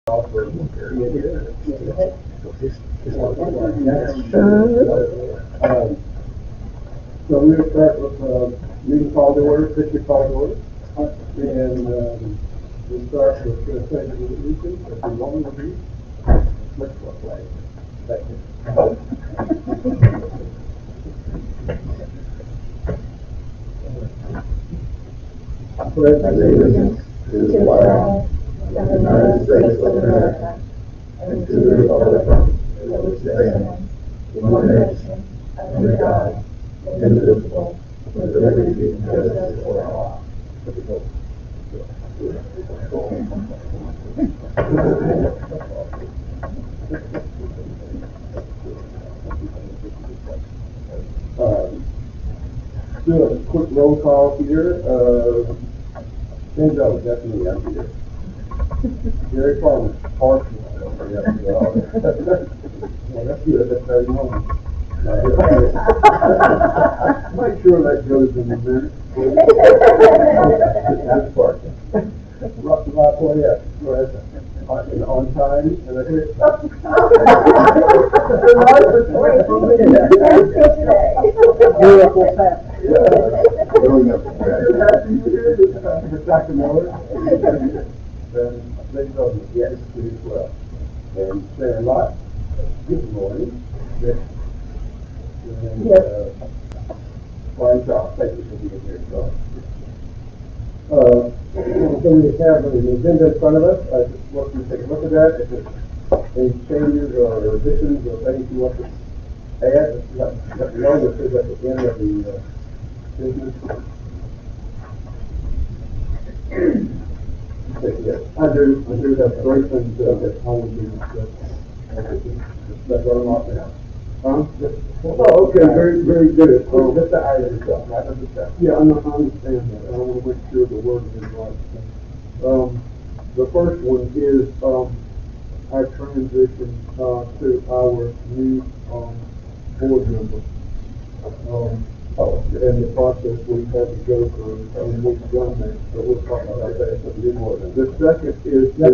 So we're going to start with meeting call to order, picture call to order. And we'll start with the pledge of allegiance, as we normally do. Let's go flag. Thank you. Pledge allegiance to the flag of the United States of America and to the republic for which it stands, one nation, under God, indivisible, with liberty and justice for all. Do a quick roll call here. Joe, definitely I'm here. Gary Farmer, partial. Well, that's good. That's 31. Make sure that goes in the minute. That's parking. Right way, yeah. On time, and I hit. Beautiful tap. Happy New Year, Dr. Miller. And Lady Rosen, yes, you as well. And Sharon Lott, good morning. And Brian Shaw, thank you for being here. So we have an agenda in front of us. I just want you to take a look at that. If there's any changes or additions or things you want to add, let me know. We'll put that at the end of the business. I do have three things that I would do. Let's run them off now. Oh, okay, very good. Just the item itself, not the discussion. Yeah, I understand that. I want to make sure the wording is right. The first one is our transition to our new board member. And the process we've had to go through, and we've done that. So we'll talk about that. The second is that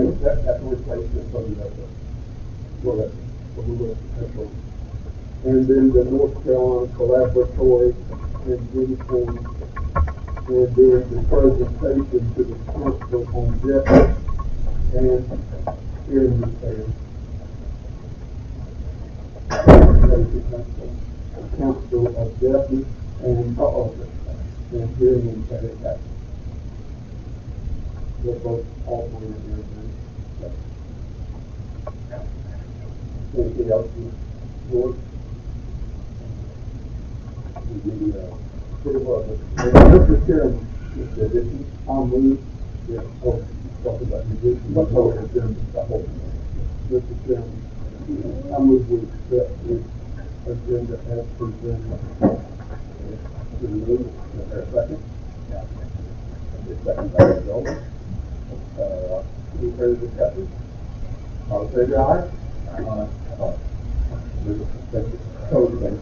replacement from the and then the North Carolina Collaboratory and uniform, and then the presentation to the council on debt and hearing repairs. Council of debt and hearing repairs. They're both all three of them. Anything else you want? Mr. Chairman, I'll move. Yeah, talk about the addition. Mr. Chairman, I move we accept the agenda as presented. To the move. Is there a second? Yeah. Second by Joel. Any further discussion? All in favor, aye? Totally.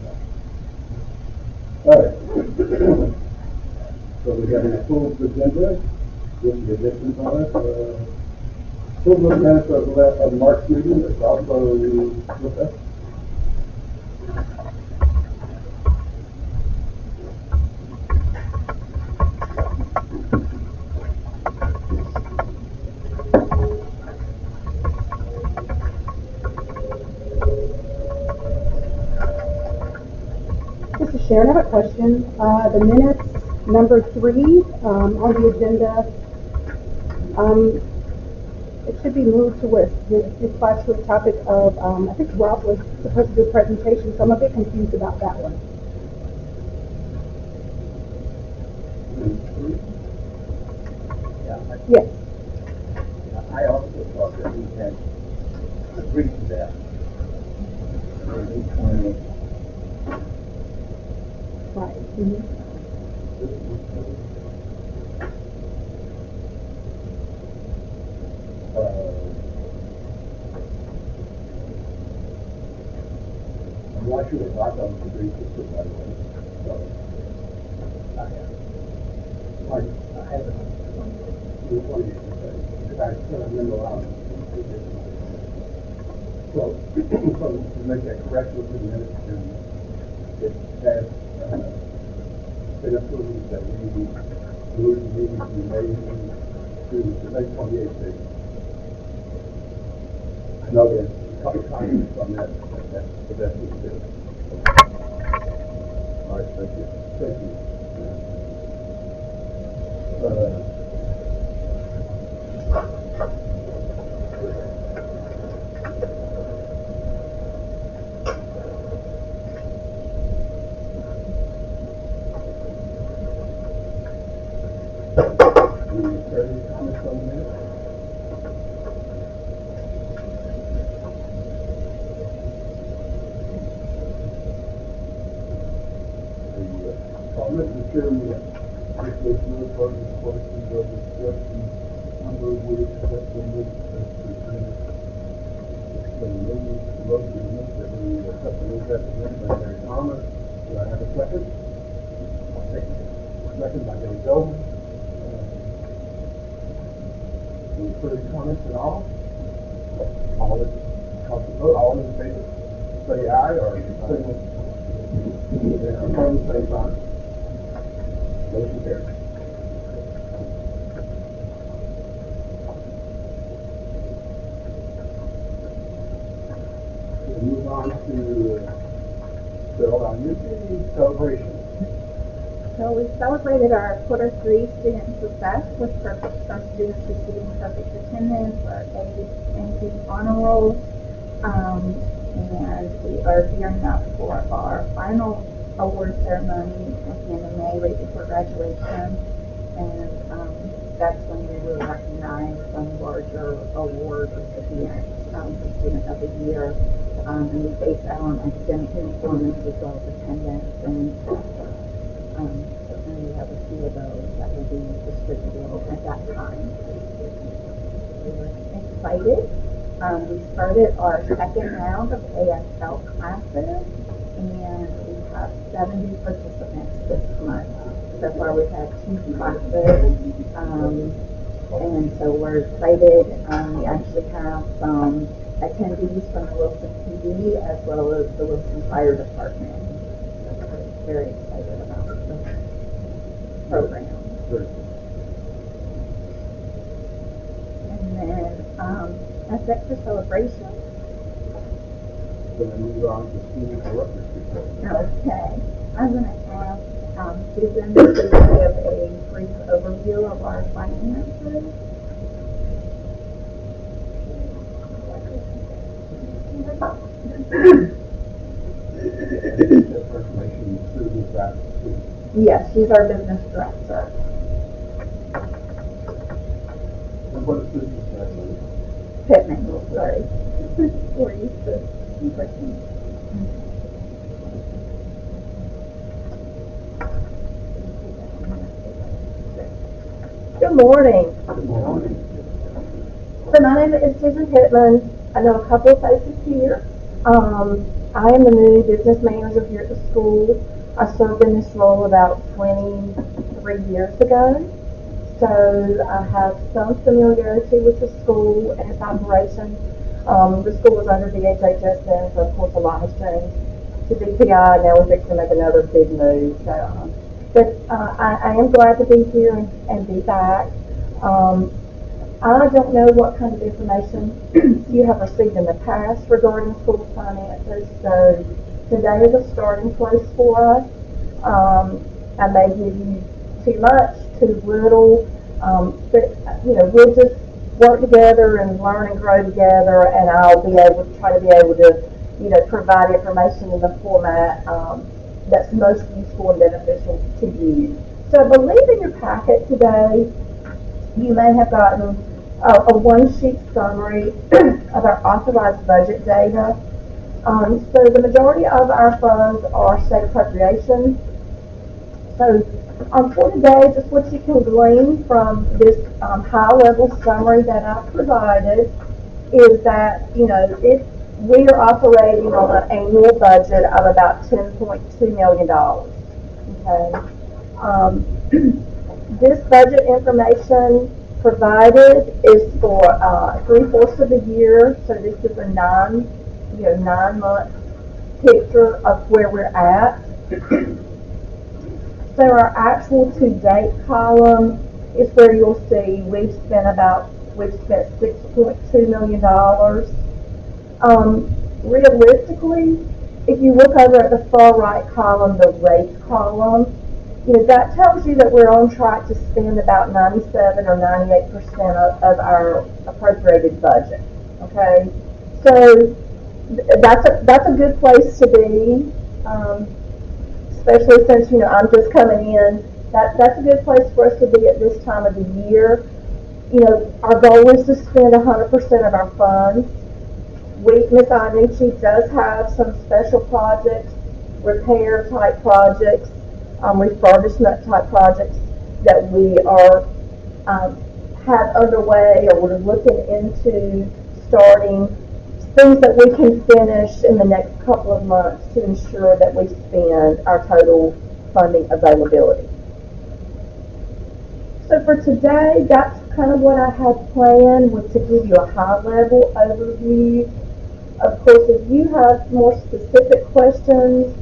All right. So we have a full agenda with the additions on it. Full minutes of March meeting is also with us. Sharon, I have a question. The minutes, number 3, on the agenda, it should be moved to where it's flashed to a topic of, I think Rob was supposed to do a presentation, so I'm a bit confused about that one. Yes. I also thought that we had agreed to that. Right. Mm-hmm. I'm not sure if I've done the agreed to it, by the way. So, I haven't. I can't remember. So, to make that correction for the minutes, and it has been approved that we move the meeting from May to the May 28th date. I know there's a couple of comments on that, but that's what it is. All right, thank you. Thank you. Any further comments on the minutes? Mr. Chairman, if there's no further questions or discussion, I move we accept the minutes as presented. So motion is that we accept the minutes as presented by Terry Thomas. Do I have a second? Second by Dave Dolan. Any further comments at all? All in favor, say aye, or say no. Opposed, say sign. Motion carries. We'll move on to our Unity celebration. So we celebrated our quarter 3 student success with some students receiving perfect attendance, our A and B honor rolls, and we are gearing up for our final award ceremony at the end of May, right before graduation, and that's when we will recognize some larger award recipients for Student of the Year, and we base that on academic performance as well as attendance, and certainly we have a few of those that will be distributed at that time. We're excited. We started our second round of ASL classes, and we have 70 participants this month. So far we've had 2 classes, and so we're excited. We actually have some attendees from the Wilson PD as well as the Wilson Fire Department. We're very excited about the program. And then that's it for celebration. Then we move on to student director's report. Okay, I'm going to ask Susan to give a brief overview of our finances. Yes, she's our business director. And what is business director? Pittman, sorry. We're used to working. Good morning. Good morning. So my name is Susan Pittman. I know a couple of faces here. I am the new business manager here at the school. I served in this role about 23 years ago. So I have some familiarity with the school and its operation. The school was under DHHS then, so of course a lot has changed to DPI. Now we're fixing to make another big move. So, I am glad to be here and be back. I don't know what kind of information you have received in the past regarding school finances, so today is a starting place for us. I may give you too much, too little, but we'll just work together and learn and grow together, and I'll be able to try to be able to provide information in the format that's most useful and beneficial to you. So I believe in your packet today you may have gotten a one-sheet summary of our authorized budget data. So the majority of our funds are state appropriations. So for today, just what you can glean from this high-level summary that I provided is that, we are operating on an annual budget of about $10.2 million. Okay. This budget information provided is for 3/4 of the year, so this is a 9-month picture of where we're at. So our actual to date column is where you'll see we've spent $6.2 million. Realistically, if you look over at the far right column, the rate column, that tells you that we're on track to spend about 97 or 98% of our appropriated budget. Okay, so that's a good place to be, especially since I'm just coming in. That's a good place for us to be at this time of the year. Our goal is to spend 100% of our funds. Ms. Iannucci does have some special projects, repair type projects, refurbishment type projects that we are have underway, or we're looking into starting, things that we can finish in the next couple of months to ensure that we spend our total funding availability. So for today, that's kind of what I had planned, was to give you a high-level overview. Of course, if you have more specific questions,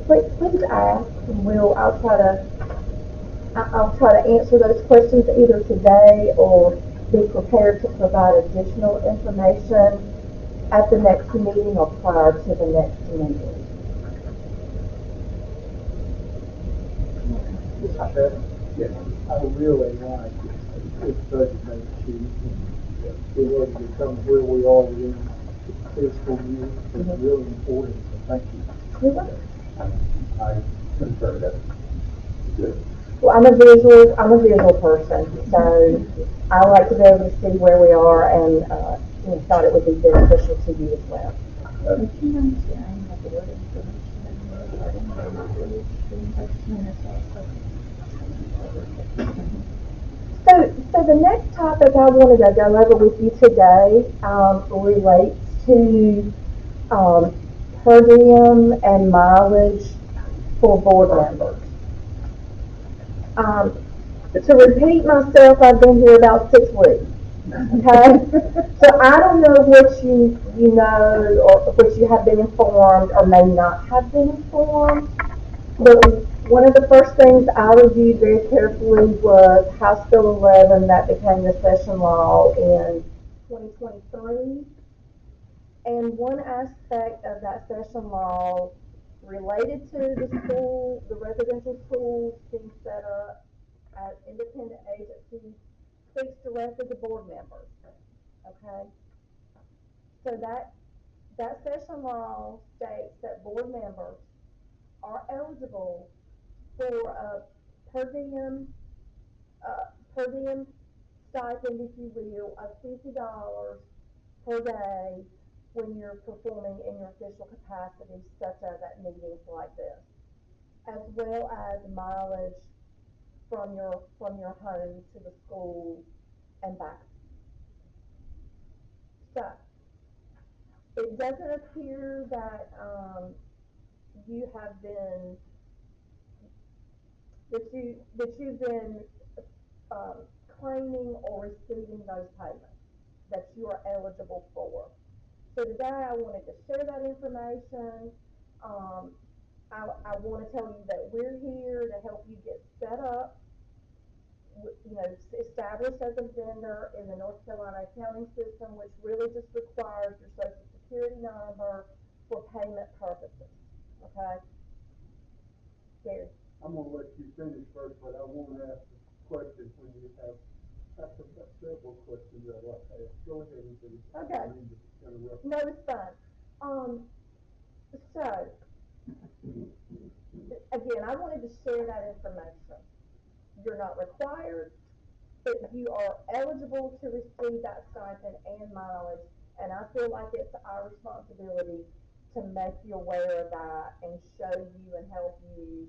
please ask, and I'll try to answer those questions either today or be prepared to provide additional information at the next meeting or prior to the next meeting. Yes. I really like this budget sheet. Be able to become where we are in the fiscal year. It's really important, so thank you. You're welcome. I concur that. Good. Well, I'm a visual person, so I like to be able to see where we are, and thought it would be beneficial to you as well. Would you mind sharing the board information regarding the monthly reimbursement as well? So the next topic I wanted to go over with you today relates to per diem and mileage for board members. To repeat myself, I've been here about 6 weeks. Okay, so I don't know what you know, or what you have been informed or may not have been informed. But one of the first things I reviewed very carefully was House Bill 11 that became the session law in 2023. And one aspect of that session law related to the residential schools being set up as independent agencies, speaks directly to board members. Okay? So that session law states that board members are eligible for a per diem stipend, if you will, of $50 per day when you're performing in your official capacity, such as at meetings like this, as well as mileage from your home to the school and back. So it doesn't appear that you have been that you've been claiming or receiving those payments that you are eligible for. So today I wanted to share that information. I want to tell you that we're here to help you get set up, established as a vendor in the North Carolina accounting system, which really just requires your Social Security number for payment purposes. Okay? Gary. I'm gonna let you finish first, but I want to ask a question when you have several questions I'd like to ask. Go ahead and finish. Okay. No, it's fine. So, again, I wanted to share that information. You're not required, but you are eligible to receive that stipend and mileage, and I feel like it's our responsibility to make you aware of that and show you and help you,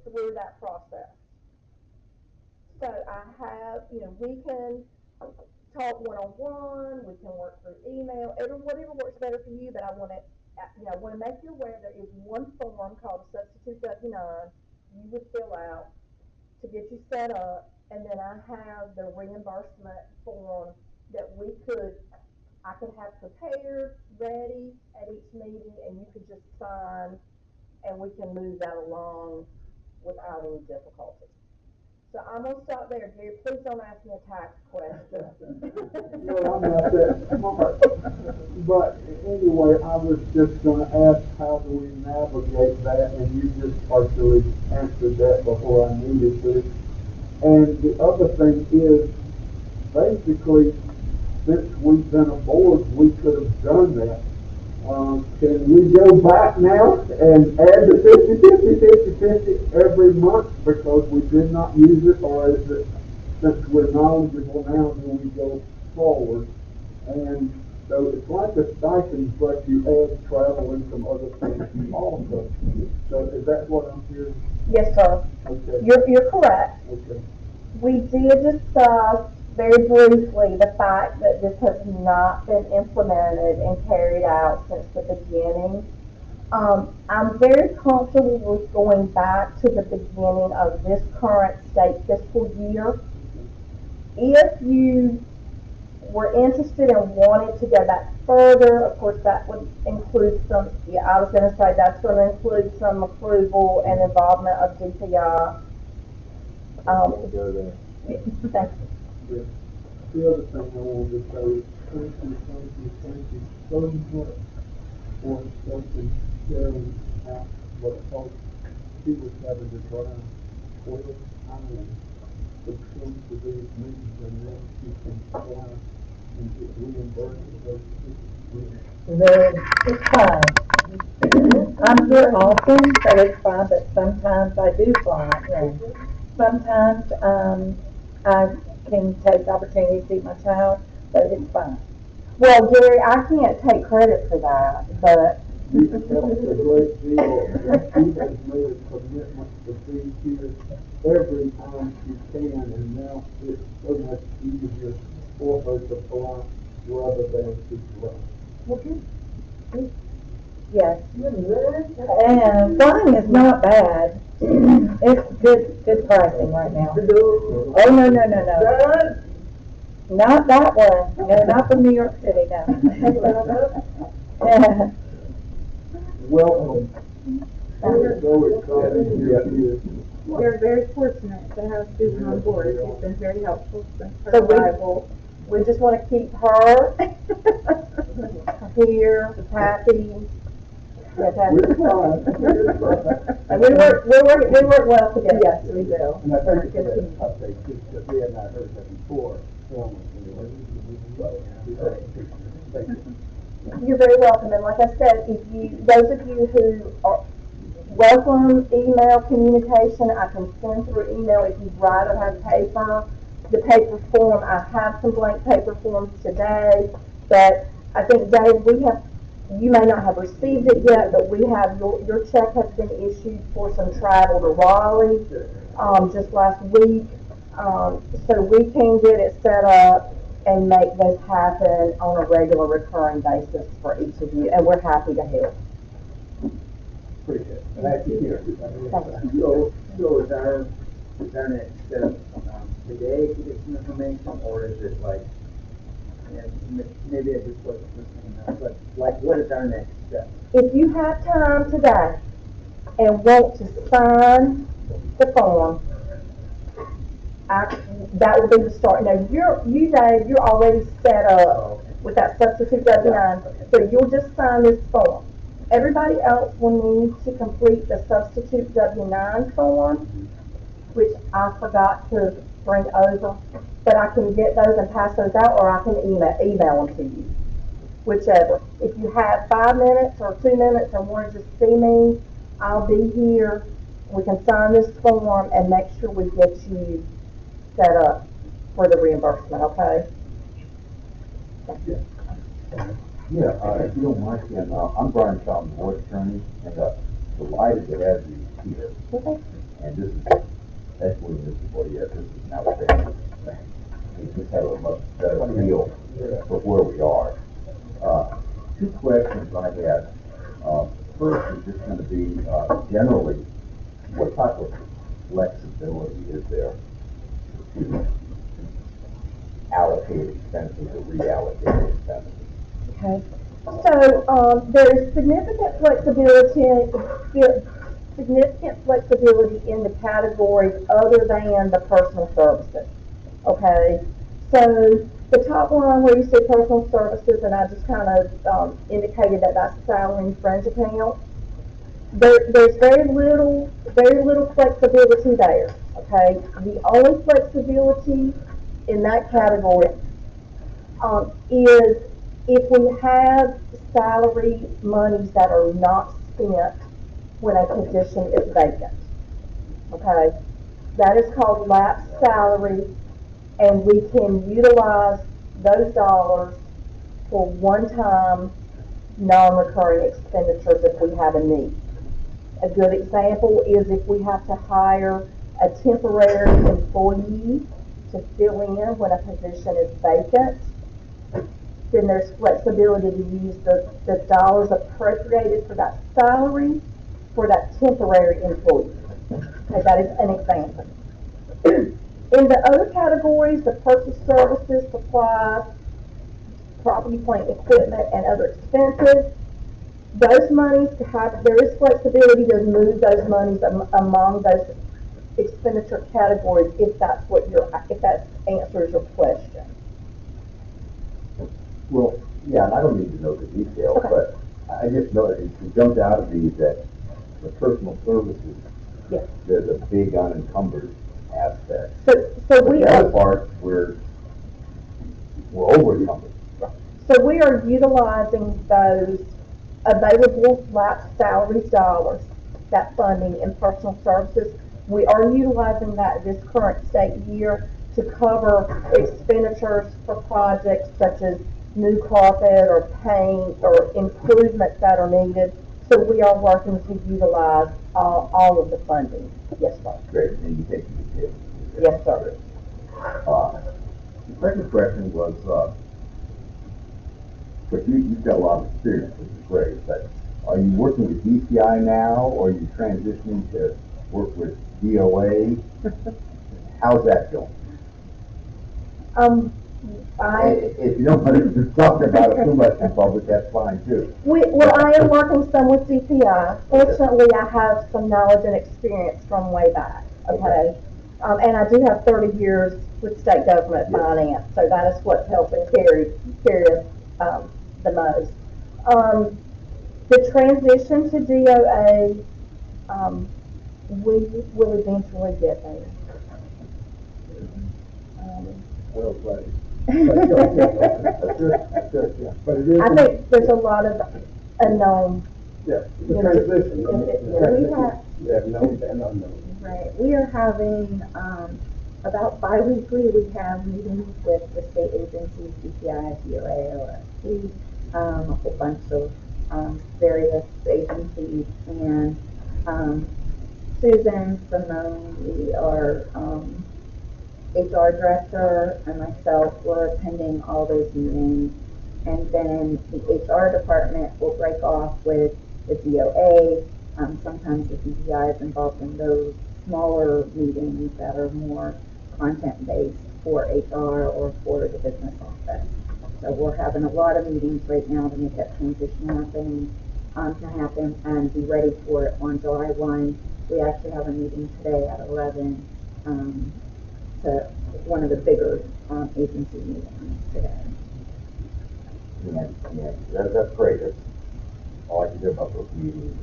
through that process. So I have, we can talk one-on-one, we can work through email, whatever works better for you, but I want to make you aware there is one form called a Substitute W-9 you would fill out to get you set up, and then I have the reimbursement form that I could have prepared, ready at each meeting, and you could just sign, and we can move that along without any difficulty. So I'm gonna stop there, Gary, please don't ask me a tax question. No, I'm not that smart. But anyway, I was just gonna ask, how do we navigate that, and you just partially answered that before I needed to. And the other thing is, basically, since we've been aboard, we could have done that. Can we go back now and add the 50 every month because we did not use it, or is it, since we're knowledgeable now, do we go forward? And so it's like a stipend, but you add travel and some other things also. So is that what I'm hearing? Yes, sir, Okay. you're correct. Okay. We did discuss very briefly the fact that this has not been implemented and carried out since the beginning. I'm very comfortable with going back to the beginning of this current state fiscal year. If you were interested and wanted to go back further, of course that would include some, yeah, I was going to say that's going to include some approval and involvement of DPI. Go there. Thank you. Yeah. The other thing I wanted to say is thank you so much for something sharing out what folks, he was having to drive 12 hours to come to these meetings unless you can fly and get reimbursed for those tickets. Then it's fine. I'm here often, so it's fine, but sometimes I do fly, and sometimes, I can take the opportunity to see my child, but it's fine. Well, Gary, I can't take credit for that, but You helped a great deal, and she has made a commitment to be here every time she can, and now it's so much easier for her to fly rather than to drive. Yes. And flying is not bad. It's good pricing right now. Oh, no. Not that one. No, not from New York City, no. Welcome. We're so excited to have you. We're very fortunate to have Susan on board. She's been very helpful since her So arrival. we just want to keep her here, happy. We're trying. And we work well together. Yes, we do. And I think for that update, because we had not heard that before. Thank you. You're very welcome, and like I said, those of you who are welcome email communication, I can send through email if you'd rather have paper. The paper form, I have some blank paper forms today, but I think, Dave, you may not have received it yet, but we have, your check has been issued for some travel to Raleigh, just last week. So we can get it set up and make this happen on a regular recurring basis for each of you, and we're happy to help. Appreciate it. Glad to hear. So is our next step today to get some information, or is it like, maybe I just wasn't listening enough, but like, what is our next step? If you have time today and want to sign the form, that will be the start. Now, Dave, you're already set up with that substitute W-9, so you'll just sign this form. Everybody else will need to complete the substitute W-9 form, which I forgot to bring over, but I can get those and pass those out, or I can email them to you, whichever. If you have 5 minutes or 2 minutes and want to just see me, I'll be here. We can sign this form and make sure we get you set up for the reimbursement, okay? Yeah, if you don't mind, Ken, I'm Brian Charlton, Board Attorney, and delighted to have you here. Okay. And this is actually this is what yes, this is now saying we just have a much better feel for where we are. Two questions I had. First is just going to be generally, what type of flexibility is there to allocate expenses or reallocate expenses. Okay. So, there's significant flexibility in the categories other than the personal services. Okay. So, the top line where you see personal services, and I just kind of indicated that that's salary and fringe account. There's very little flexibility there. Okay. The only flexibility in that category is if we have salary monies that are not spent when a position is vacant. Okay, that is called lapsed salary, and we can utilize those dollars for one-time, non-recurring expenditures if we have a need. A good example is if we have to hire a temporary employee to fill in when a position is vacant, then there's flexibility to use the dollars appropriated for that salary for that temporary employee. Okay, that is an example. In the other categories, the purchase services, supplies, property, plant, equipment, and other expenses, those monies there is flexibility to move those monies among those expenditure categories if that answers your question. Well, yeah, and I don't need to know the details, Okay. but I just know it jumped out of these that the personal services, Yes. there's a big unencumbered aspect. So we the other part, we're over encumbered. So we are utilizing those available lapsed salaries dollars, that funding in personal services. We are utilizing that this current state year to cover expenditures for projects such as new carpet or paint or improvements that are needed. So we are working to utilize all of the funding. Yes, sir. Great, and you take the details. Yes, sir. The second question was, but you've got a lot of experience, which is great, but are you working with DCI now, or are you transitioning to work with DOA? How's that going? If you don't want to talk about it too much in public, that's fine too. I am working some with DPI. Fortunately, I have some knowledge and experience from way back. Okay. And I do have 30 years with state government finance, so that is what's helping carry us the most. The transition to DOA, we will eventually get there. Well played. I think there's a lot of unknown. Yeah, the transition. We have known and unknown. Right. We are having about bi-weekly. We have meetings with the state agencies, DPI, DOA, OSC, a whole bunch of various agencies, and Susan, Simone, we are HR director, and myself were attending all those meetings. And then the HR department will break off with the DOA. Sometimes the DPI is involved in those smaller meetings that are more content-based for HR or for the business office. So we're having a lot of meetings right now to make that transition happen and be ready for it on July 1. We actually have a meeting today at 11 to one of the bigger agency meetings today. Yeah, that's great. That's all I can do about those meetings.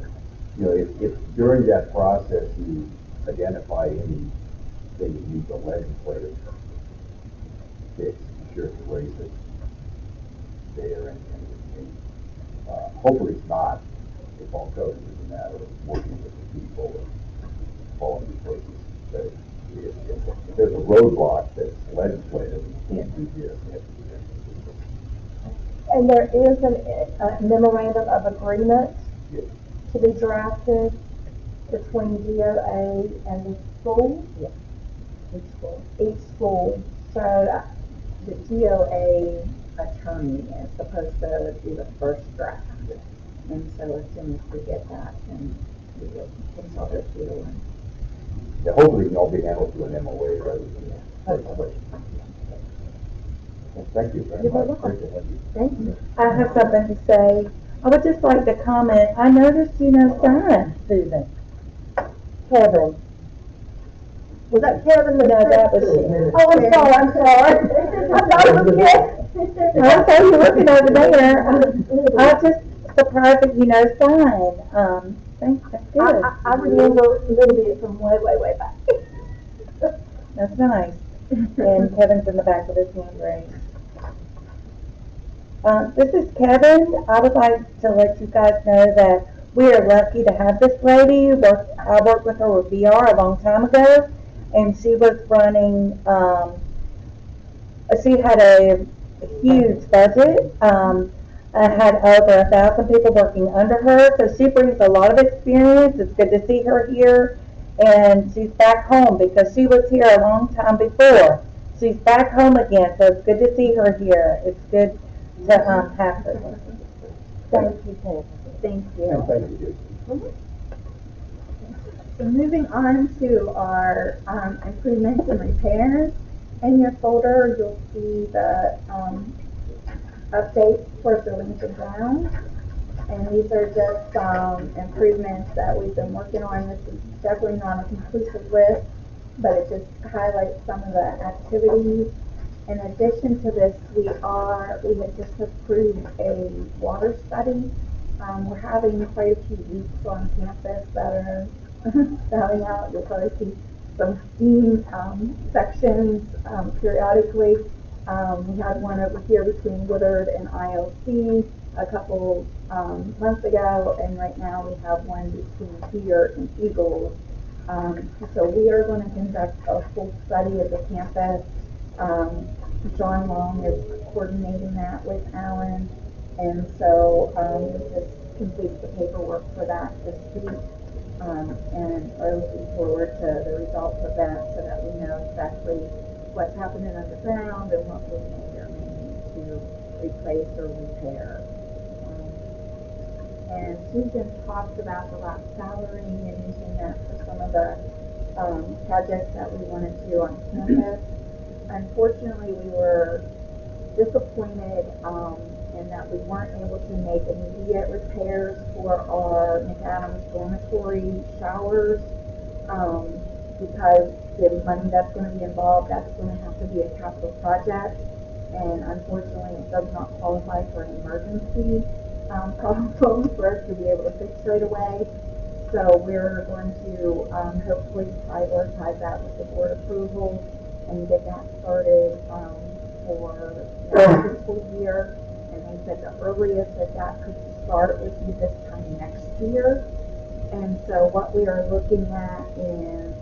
You know, if during that process you identify anything that needs a legislative fix, be sure to raise it there, and hopefully it's not. If all goes, it's a matter of working with the people and following the places. But if there's a roadblock that's legislative, you can't do this. You have to do this. And there is a memorandum of agreement to be drafted between DOA and the school. Yes. Each school. So the DOA attorney is supposed to do the first draft. And so as soon as we get that, then we will consult it through. Yeah, hopefully it can all be handled through an MOA rather than Thank you very You're very much. welcome. Great to have you. Thank you. I have something to say. I would just like to comment, I noticed you know sign, Susan. Kevin. Was that Kevin? No, that was she. Oh, I'm sorry. I thought it was Kevin. I saw you looking over there. I was just surprised that you know sign. That's good. I remember a little bit from way back. That's nice. And Kevin's in the back with his hand raised. This is Kevin. I would like to let you guys know that we are lucky to have this lady. I worked with her with VR a long time ago, and she was running, she had a huge budget. I had over 1,000 people working under her, so she brings a lot of experience. It's good to see her here, and she's back home because she was here a long time before. She's back home again, so it's good to see her here. It's good to have her. Thank you, Kevin. Thank And you. thank you. So moving on to our improvements and repairs. In your folder, you'll see the updates for buildings and grounds. And these are just improvements that we've been working on. This is definitely not a conclusive list, but it just highlights some of the activities. In addition to this, we have just approved a water study. We're having quite a few weeks on campus that are spouting out. You'll probably see some STEAM sections periodically. We had one over here between Woodard and ILC a couple months ago, and right now we have one between here and Eagles. So we are going to conduct a full study of the campus. John Long is coordinating that with Alan, and so we just completed the paperwork for that this week, and are looking forward to the results of that so that we know exactly what's happening underground and what we may or may need to replace or repair. And Susan talked about the last salary and using that for some of the projects that we wanted to do on campus. Unfortunately, we were disappointed in that we weren't able to make immediate repairs for our McAdams dormitory showers because the money that's going to be involved, that's going to have to be a capital project, and unfortunately it does not qualify for an emergency problem for us to be able to fix right away. So we're going to hopefully prioritize that with the board approval and get that started for next fiscal year. And they said the earliest that could start would be this time next year. And so what we are looking at is,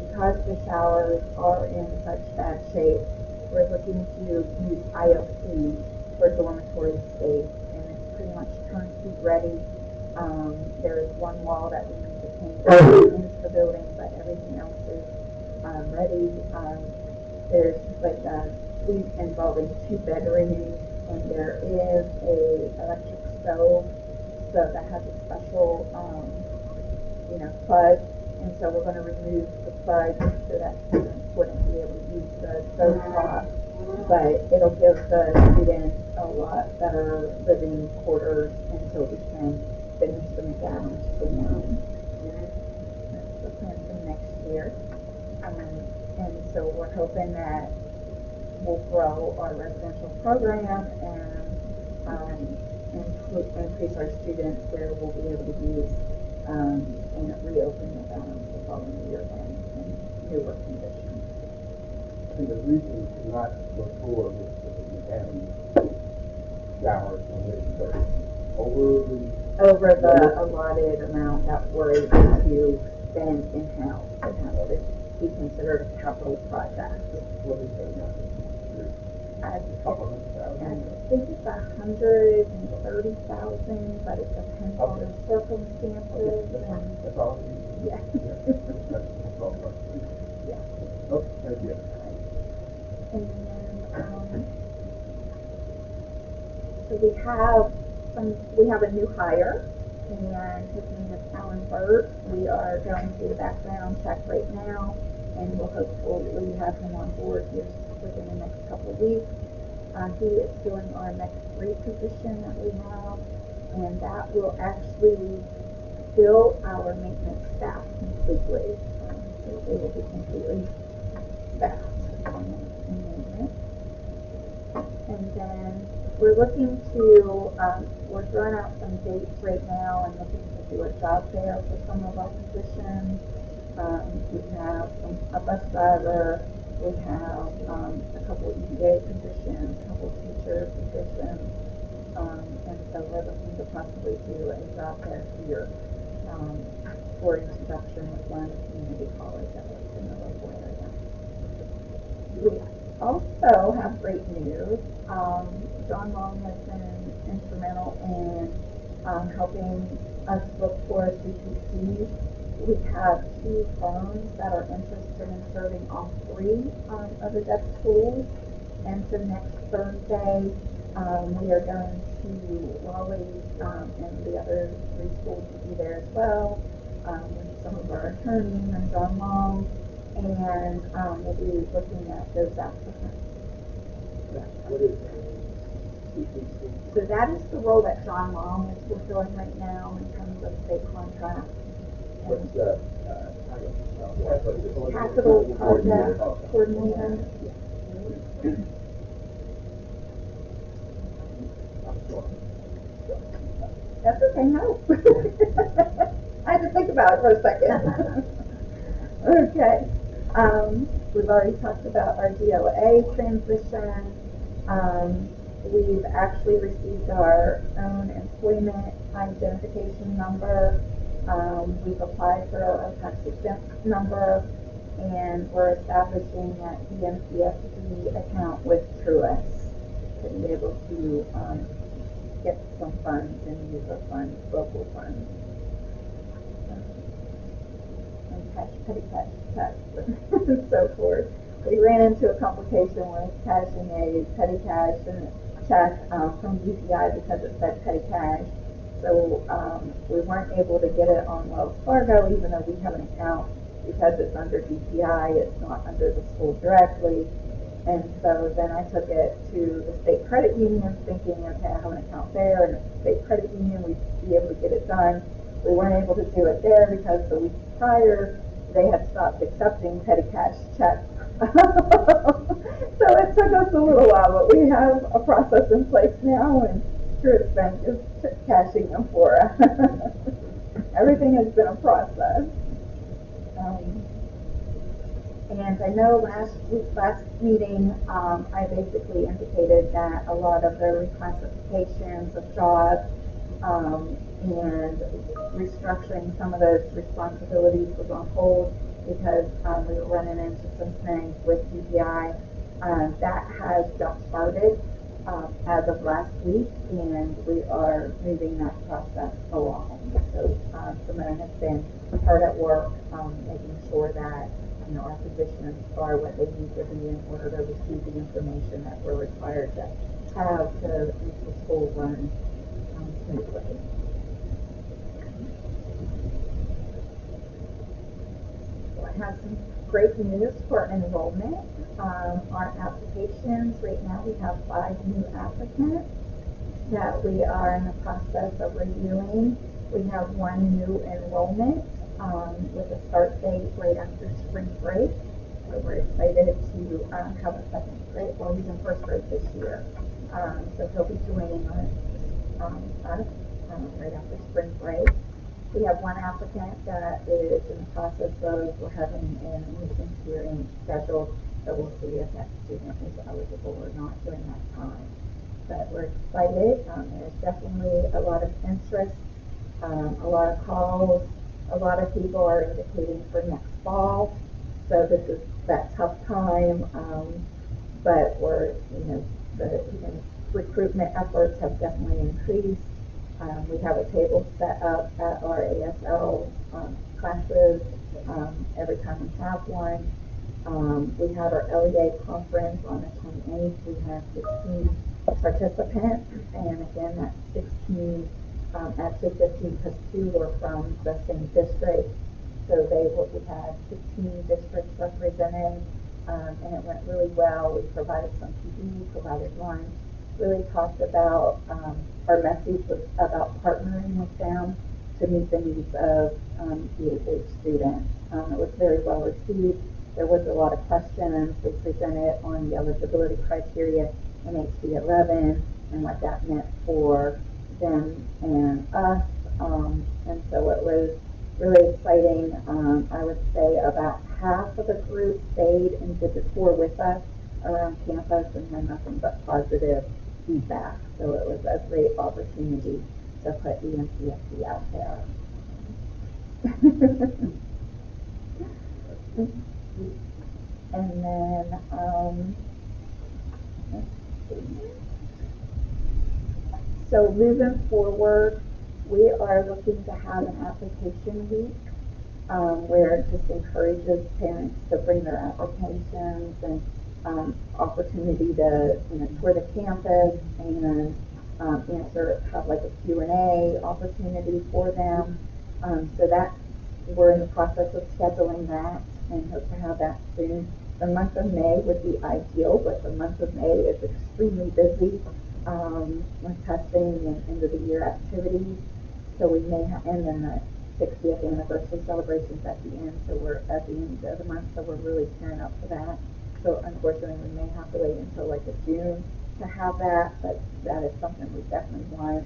because the showers are in such bad shape, we're looking to use ILC for dormitory space, and it's pretty much turnkey ready. There's one wall that we need to paint into the building, but everything else is ready. There's like a suite involving 2 bedrooms, and there is a electric stove, so that has a special, plug. And so we're going to remove the plug so that students wouldn't be able to use the stove top, but it'll give the students a lot better living quarters until we can finish the McAdams dorm. That's the plan for next year. And so we're hoping that we'll grow our residential program and increase our students where we'll be able to use and reopen the following year in newer conditions. And the reason to not look forward with the McAdams showers on this, because over the allotted amount that we're able to spend in-house. It has to be considered a capital project. what is it now? I $200,000. think it's 130,000, but it depends on the circumstances. That's all. Yeah. That's all. Yeah. Oh, thank you. And then, so we have a new hire, and his name is Alan Burt. We are going through the background check right now, and we'll hopefully have him on board here within the next couple of weeks. He is doing our next 3 position that we have, and that will actually fill our maintenance staff completely. So they will be completely staffed in maintenance. And then we're looking to, we're throwing out some dates right now and looking to do a job fair for some of our positions. We have a bus driver, we have a couple EDA positions, a couple teacher positions, and so we're looking to possibly do a job fair here for introduction with one community college that works in the local area. We also have great news. John Long has been instrumental in helping us look for CPCs. We have 2 firms that are interested in serving all 3 of the Dutch schools. And so next Thursday, we are going to Raleigh and the other 3 schools will be there as well. With some of our attorneys and John Long, and we'll be looking at those applicants. What is CPC? So that is the role that John Long is fulfilling right now in terms of state contract. What's the title? Capital Project Coordinator. That's okay, no. I had to think about it for a second. Okay. We've already talked about our DOA transition. We've actually received our own employment identification number. We've applied for our tax exempt number, and we're establishing that EMPFD account with Truist to be able to get some funds and use our funds, local funds. And petty cash checks and so forth. We ran into a complication with cashing a petty cash and check from UPI because it said petty cash. So we weren't able to get it on Wells Fargo, even though we have an account, because it's under DPI, it's not under the school directly. And so then I took it to the state credit union thinking, okay, I have an account there, and the state credit union, we'd be able to get it done. We weren't able to do it there because the week prior, they had stopped accepting petty cash checks. So it took us a little while, but we have a process in place now, and Truist Bank is cashing them for us. Everything has been a process. And I know last meeting, I basically indicated that a lot of the reclassifications of jobs and restructuring some of those responsibilities was on hold because we were running into some things with UPI. That has jump started as of last week, and we are moving that process along. So Simone has been hard at work making sure that our positions are what they need to be in order to receive the information that we're required to have to make the school run smoothly. So I have some great news for enrollment. Our applications, right now we have 5 new applicants that we are in the process of reviewing. We have 1 new enrollment with a start date right after spring break. So we're excited to have a second grade, well, he's in first grade this year. So he'll be joining us right after spring break. We have 1 applicant that is in the process of, we're having an admissions hearing scheduled, so we'll see if that student is eligible or not during that time. But we're excited. There's definitely a lot of interest, a lot of calls. A lot of people are indicating for next fall, so this is that tough time, but we're, the recruitment efforts have definitely increased. We have a table set up at our ASL classes every time we have one. We had our LEA conference on the 28th. We had 16 participants, and again, that's 16. Actually 15 because 2 were from the same district. So we had 15 districts represented, and it went really well. We provided some PD, provided lunch, really talked about, our message was about partnering with them to meet the needs of EHH students. It was very well received. There was a lot of questions. We presented on the eligibility criteria in HB 11 and what that meant for them and us. And so it was really exciting. I would say about half of the group stayed and did the tour with us around campus and had nothing but positive feedback. So it was a great opportunity to put EMCSD out there. And then, let's see. So moving forward, we are looking to have an application week where it just encourages parents to bring their applications and opportunity to tour the campus and have like a Q&A opportunity for them. So that we're in the process of scheduling that and hope to have that soon. The month of May would be ideal, but the month of May is extremely busy with testing and end of the year activities. So we may have, and then the 60th anniversary celebrations at the end. So we're at the end of the month, so we're really gearing up for that. So unfortunately, we may have to wait until like a June to have that, but that is something we definitely want.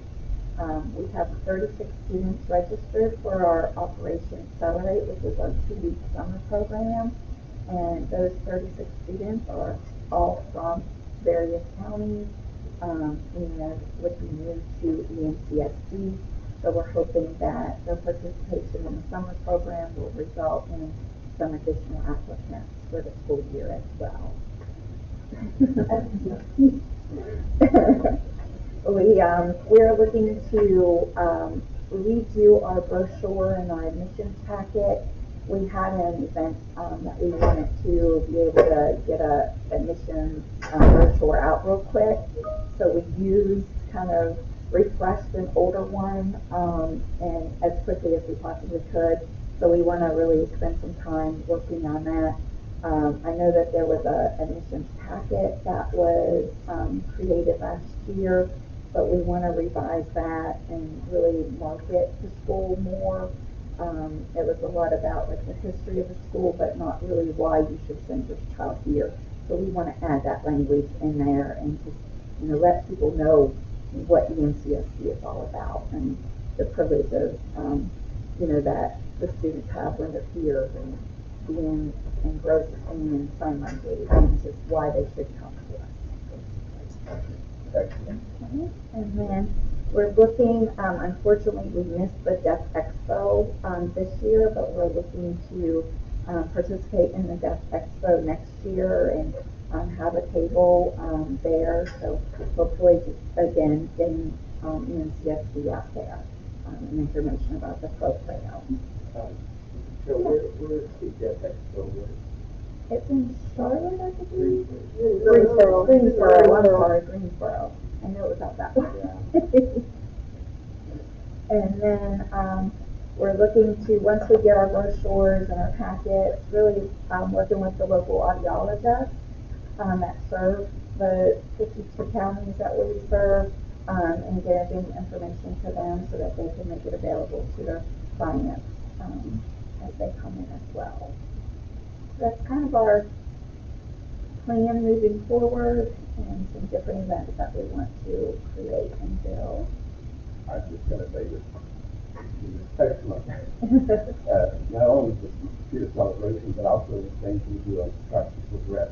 We have 36 students registered for our Operation Accelerate, which is our 2-week summer program. And those 36 students are all from various counties and would be new to EMCSD. So we're hoping that their participation in the summer program will result in some additional applicants for the school year as well. We're looking to redo our brochure and our admissions packet. We had an event that we wanted to be able to get a admissions brochure out real quick. So we used refreshed an older one and as quickly as we possibly could. So we want to really spend some time working on that. I know that there was an admissions packet that was created last year, but we want to revise that and really market the school more. It was a lot about like the history of the school, but not really why you should send your child here. So we want to add that language in there and just let people know what EMCSD is all about and the privileges that the students have when they're here and being in growth and sign language and just why they should come to us. Excellent. Okay. And then we're looking, unfortunately we missed the Deaf Expo this year, but we're looking to participate in the Deaf Expo next year and have a table there. So hopefully just again getting EMCSD out there and information about the program. So where is the Deaf Expo? It's in Charlotte, I think. Greensboro. Greensboro. I'm sorry, Greensboro. I know it was out that way. Yeah. And then we're looking to, once we get our brochures and our packets, really working with the local audiologists that serve the 52 counties that we serve and getting information to them so that they can make it available to their clients as they come in as well. That's kind of our plan moving forward and some different events that we want to create and build. I was just going to say this is excellent. Not only the computer celebration, but also the things we do on trying to progress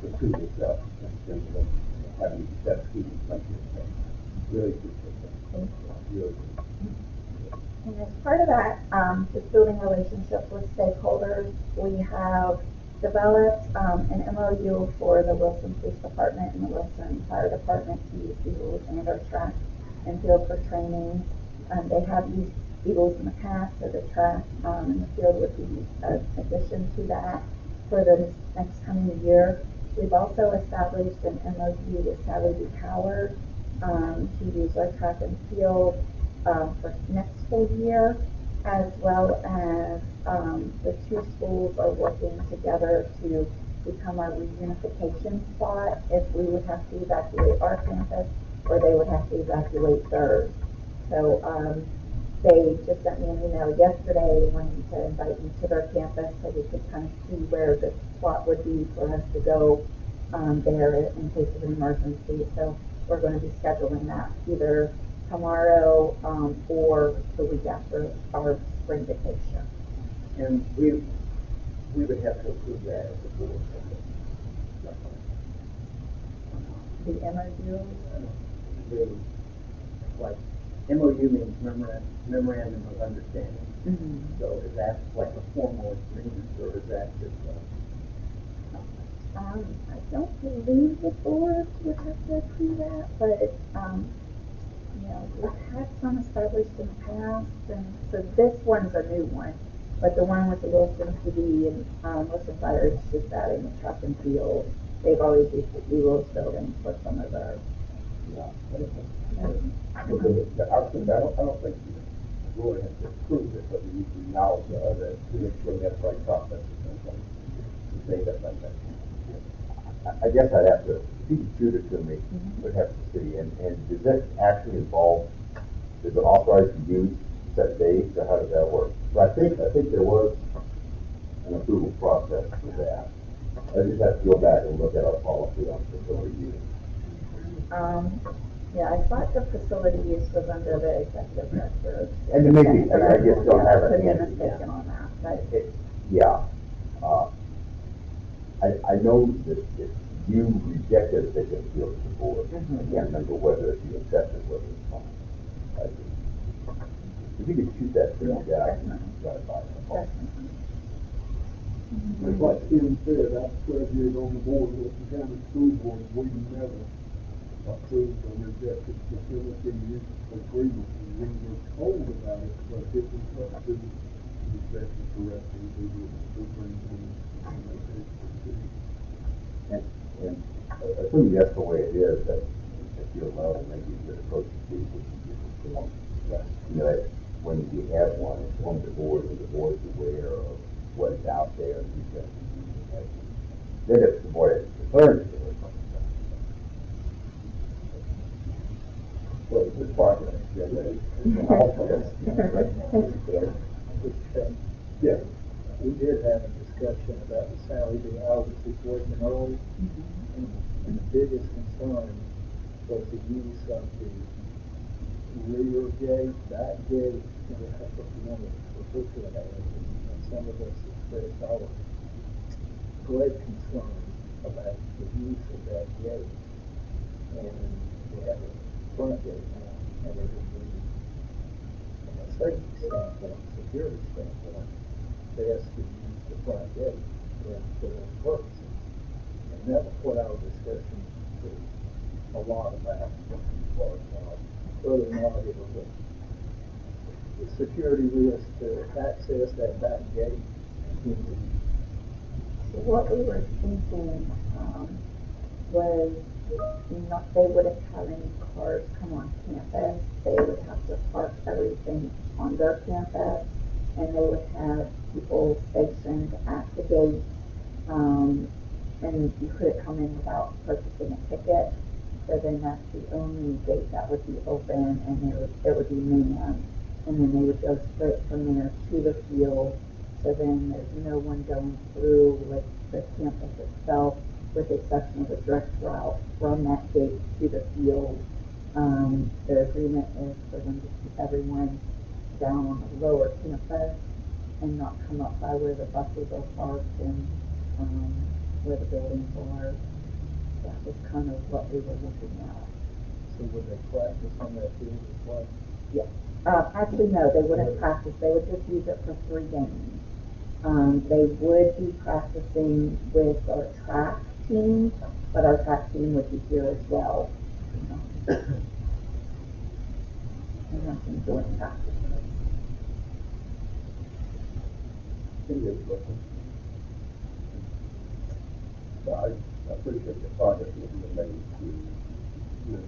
the tool itself in terms of having deaf students come here. So really appreciate that. Thank you. Really. And as part of that, just building relationships with stakeholders, we have developed an MOU for the Wilson Police Department and the Wilson Fire Department to use Eagles and our track and field for training. They have used Eagles in the past, so the track and the field would be an addition to that for the next coming year. We've also established an MOU with Sally B. Howard to use our track and field for next school year. as well as, the two schools are working together to become our reunification spot if we would have to evacuate our campus or they would have to evacuate theirs. So, they just sent me an email yesterday wanting to invite me to their campus so we could kind of see where the spot would be for us to go, there in case of an emergency. So we're going to be scheduling that either tomorrow, or the week after our spring vacation. And we would have to approve that as a board. The MOU, The, like, MOU means memorandum of understanding. mm-hmm. So is that like a formal agreement, or is that just I don't believe the board would have to approve that, but, you know, we've had some established in the past, and so this one's a new one. But the one with the Wilson PD and, Wilson Fire is just adding the track and field. They've always used the Eagles building for some of their. I don't think the board has to approve it, but we need to acknowledge the other, to make sure we have the right process. To say that like that. I guess I'd have to, if you could shoot it to me, would have to see, and does that actually involve, does it authorize the use set dates, or how does that work? So I think there was an approval process for that. I just have to go back and look at our policy on facility use. Yeah, I thought the facility use was under the executive director. And it may be, I just don't have it. Could be mistaken on that, but. Yeah. I know that you rejected it, they didn't appeal to the board. I can't remember whether you accepted, whether it's fine. If you could shoot that to me, then I can run it by them. It's like Tim said, I served on the board with the county school board, we never approved or rejected facility use agreement. We were told about it, but it was up to the executive director who would superintend and make a decision. And assuming that's the way it is, that at your level, maybe a good approach to see what you get informed. You know, that when you have one, inform the board, and the board's aware of what is out there, and you can, then if the board is concerned with it. Well, it's progress, yeah, Yeah. We did have a discussion about the Sally D. Alva situation early, and the biggest concern was the use of the rear gate, back gate, and that's what we wanted to particularly have. And some of us expressed our great concern about the use of that gate. And we have a front gate now, and it would be, from a safety standpoint, security standpoint, best to use the front gate for those purposes. And that was what our discussion was a lot about, was whether or not it was a security risk to access that back gate into. What we were thinking, was not, they wouldn't have any cars come on campus. They would have to park everything on their campus, and they would have people stationed at the gate. And you couldn't come in without purchasing a ticket. So then that's the only gate that would be open, and it would be manned. And then they would go straight from there to the field. So then there's no one going through like the campus itself, with the exception of a direct route from that gate to the field. The agreement is for them to keep everyone down on the lower campus and not come up by where the buses are parked and, where the buildings are. That was kind of what we were looking at. So would they practice on that field as well? Yes. Actually, no, they wouldn't practice. They would just use it for 3 games. They would be practicing with our track team, but our track team would be here as well. And have some joint practices. Any other questions? So I appreciate the progress that you've made to,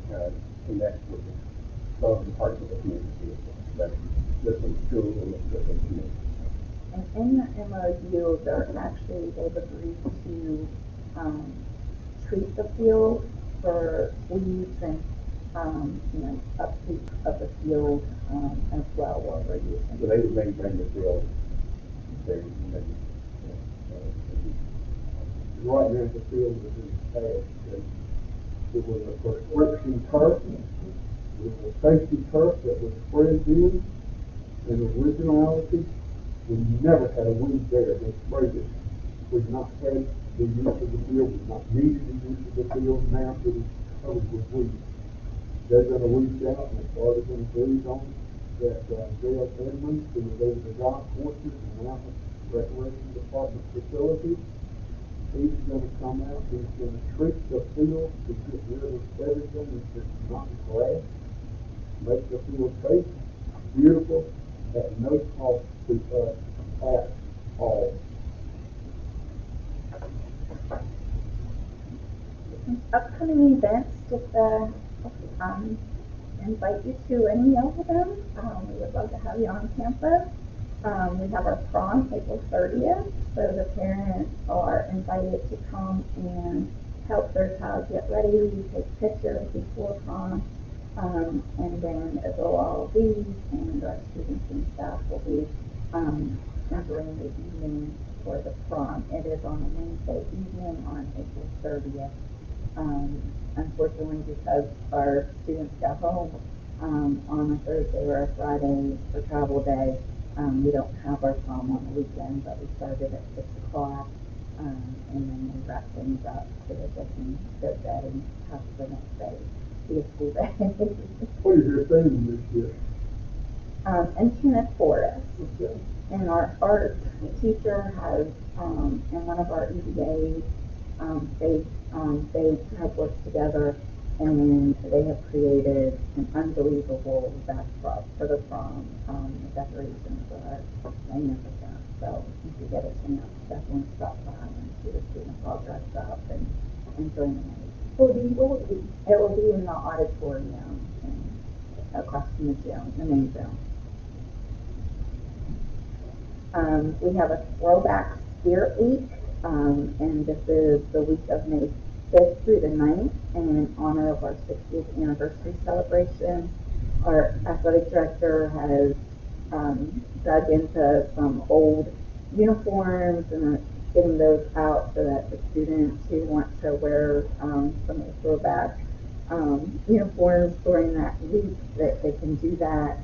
kind of connect with both parts of the community. That's different school and different community. And in the MOU, they've agreed to, treat the field for weeds and, upkeep of the field, as well while we're using. So they would maintain the field. Right now, the field is in bad shape. It was a prescription turf. It was a safety turf that was spread in. In originality, we never had a weed there. They sprayed it. We've not had the use of the field. We've not needed the use of the field. Now it is covered with weeds. They're going to reach out and it's already been agreed on that Dale Edmonds, who is over the golf courses and Mountain Recreation Department facilities, he's going to come out. He's going to treat the field to get rid of everything that's not grass, make the field safe, beautiful, at no cost to us at all. Upcoming events, just invite you to any of them. We would love to have you on campus. We have our prom April 30th, so the parents are invited to come and help their child get ready, take pictures before prom, and then as will all be, and our students and staff will be entering the evening for the prom. It is on a Wednesday evening on April 30th. Unfortunately, because our students got home on a Thursday or a Friday for travel day, we don't have our prom on the weekend, but we started at 6 o'clock, and then we wrap things up so that they can go to bed and have the next day be a school day. What is your theme this year? Infinite Forest. Okay. And our art teacher has, in one of our EDAs, they have worked together and they have created an unbelievable backdrop for the prom. The decorations are magnificent. So if you get a chance, definitely stop by and see the students all dressed up and join the night. It will be in the auditorium and across from the gym, the main gym. We have a throwback spirit week, and this is the week of May 5th through the 9th, in honor of our 60th anniversary celebration. Our athletic director has dug into some old uniforms and getting those out so that the students who want to wear some of the throwback uniforms during that week, that they can do that.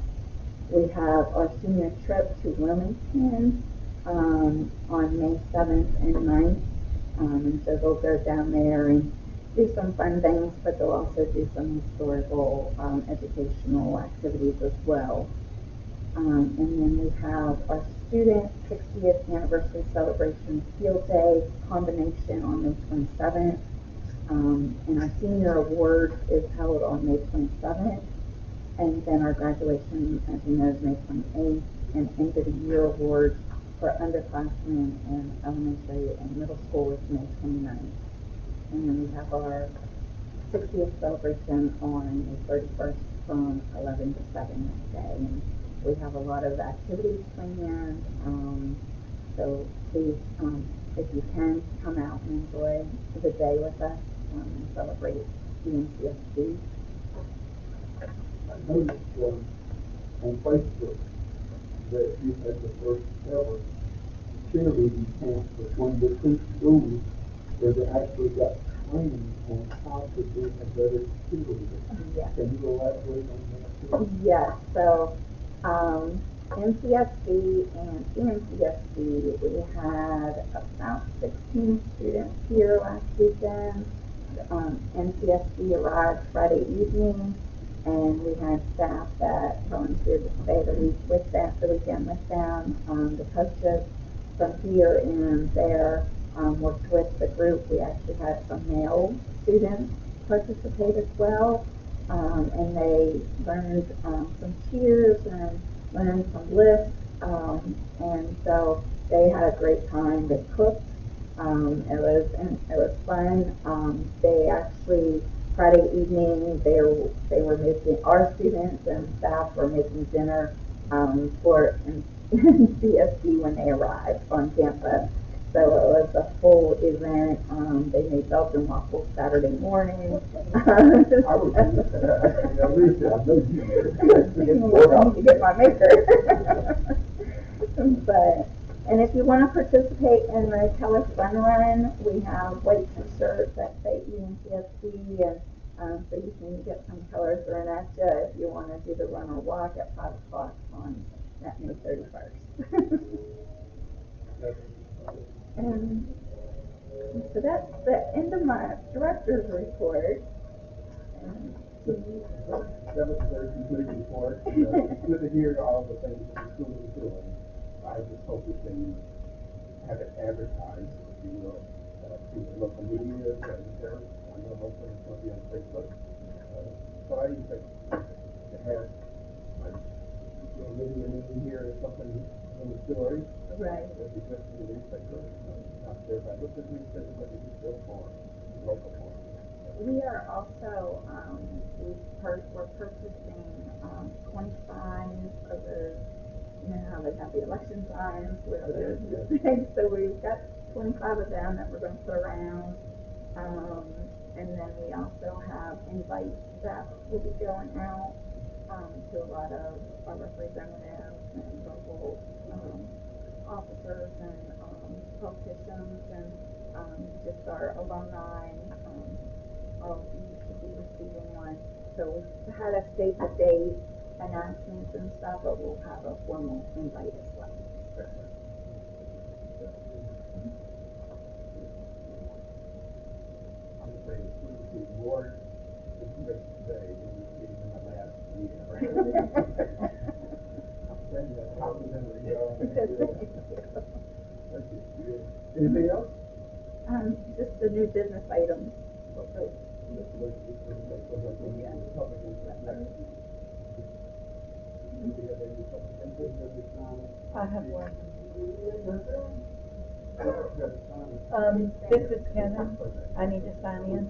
We have our senior trip to Wilmington on May 7th and 9th. And so they'll go down there and do some fun things, but they'll also do some historical, educational activities as well. And then we have our student 60th anniversary celebration field day combination on May 27th. And our senior award is held on May 27th. And then our graduation, as you know, is May 28th, and end of the year award for underclassmen in elementary and middle school is May 29th. And then we have our 60th celebration on May 31st from 11 to 7 that day. And we have a lot of activities planned. So please, if you can, come out and enjoy the day with us and celebrate EMCSD. I noticed on Facebook that you had the first ever cheerleading camp between the two schools where they actually got training on how to be a better cheerleader. Yes. Can you elaborate on that too? Yes. So MCSD and EMCSD, we had about 16 students here last weekend. MCSD arrived Friday evening, and we had staff that volunteered to stay the weekend with them. The coaches from here and there worked with the group. We actually had some male students participate as well, and they learned some cheers and learned some lifts, and so they had a great time. They cooked. It was fun. They actually Friday evening, they were making, our students and staff were making dinner for CSD when they arrived on campus. So it was a full event. They made Belgian waffles Saturday morning. I was, at least I know you did. I need to get my maker. But, and if you want to participate in the Color Fun Run, we have white t-shirts that say ENTSC, and so you can get some colors thrown at you if you want to do the run or walk at 5 o'clock on that May 31st. And so that's the end of my director's report. That was a very complete report. It's good to hear all the things that the school is doing. I just hope we can have it advertised, if you will, through the local media, and there, I know most of it's going to be on Facebook. So I even think to have, like, maybe a meeting here or something in the story. Right. It'd be good for the newspaper, not everybody looks at the newspaper, but it's still for local for. We are also, we're purchasing 20 signs of the, you know how they have the election signs with the things, so we've got 25 of them that we're going to put around. And then we also have invites that will be going out to a lot of our representatives and local officers and politicians and just our alumni. You should be receiving one. So we had a save the date announcements and stuff, but we'll have a formal invite as well. I'm afraid it's going to be more information today than we did in the last year. I'm saying that complimentary. Anything else? Just the new business items. Okay. I have one. This is Kevin. I need to sign in.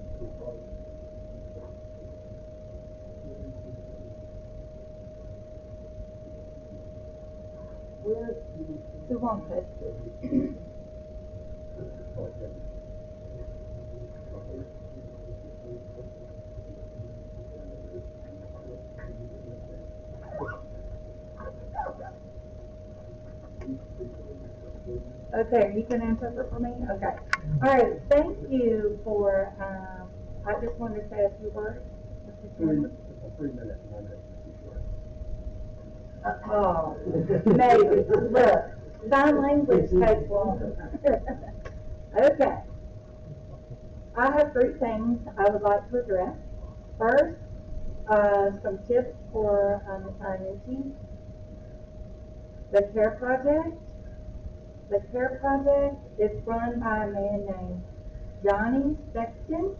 Who wants it? Okay, you can interpret for me? Okay. All right, thank you for, I just wanted to say a few words. A 3 minute limit. Oh, maybe. Look, sign language takes longer. Okay. I have 3 things I would like to address. First, some tips for the finances. The CARE project. The CARE project is run by a man named Johnny Sexton.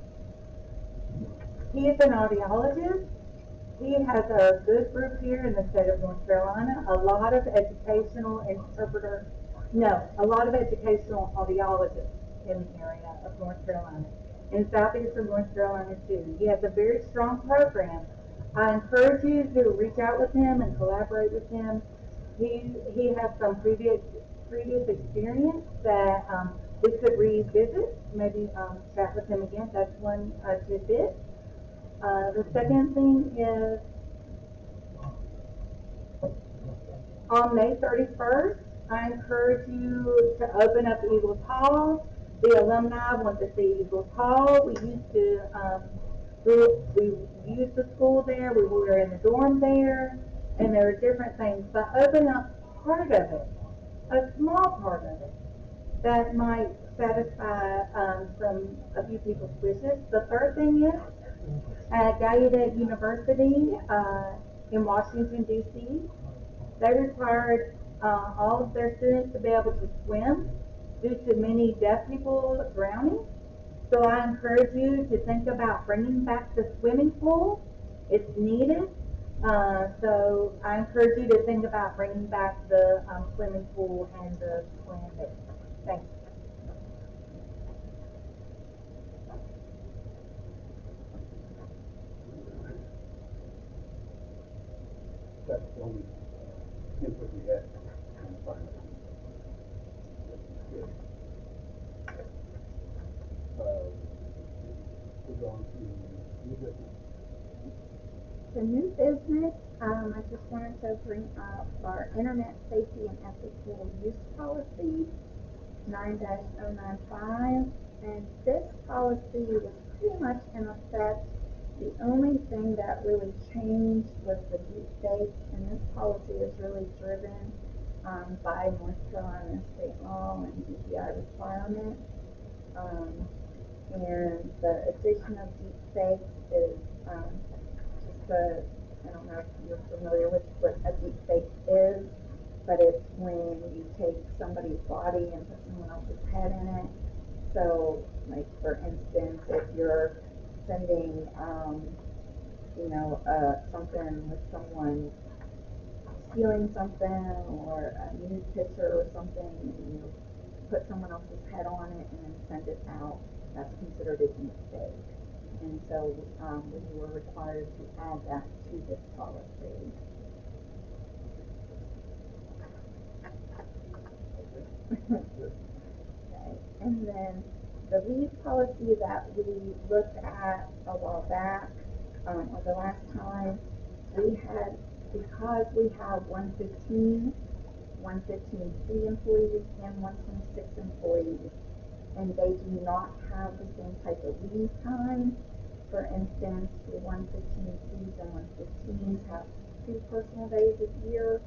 He is an audiologist. He has a good group here in the state of North Carolina. A lot of educational audiologists in the area of North Carolina. In southeastern North Carolina too. He has a very strong program. I encourage you to reach out with him and collaborate with him. He has some previous experience that we could revisit, maybe chat with him again. That's one tidbit. The second thing is on May 31st, I encourage you to open up Eagles Hall. The alumni want to see Eagles Hall. We used the school there. We were in the dorm there, and there are different things. But open up part of it, a small part of it, that might satisfy a few people's wishes. The third thing is at Gallaudet University in Washington, D.C., they required all of their students to be able to swim due to many deaf people drowning. So I encourage you to think about bringing back the swimming pool. It's needed. So I encourage you to think about bringing back the swimming pool and the swim there. Thanks. only input we had on the final. We're going to new business. The new business, I just wanted to bring up our Internet Safety and Ethical Use Policy, 9-095, and this policy was pretty much in effect. The only thing that really changed was the deep fakes, and this policy is really driven by North Carolina state law and DPI requirements. And the addition of deep fakes is just I don't know if you're familiar with what a deep fake is, but it's when you take somebody's body and put someone else's head in it. So, like for instance, if you're sending, something with someone stealing something or a news picture or something, and you put someone else's head on it and then send it out, that's considered a deep fake. And so we were required to add that to this policy. Okay. And then the leave policy that we looked at a while back, or the last time, we had, because we have 115C employees and 126 employees, and they do not have the same type of leave time. For instance, the 115Cs and 115s have 2 personal days a year,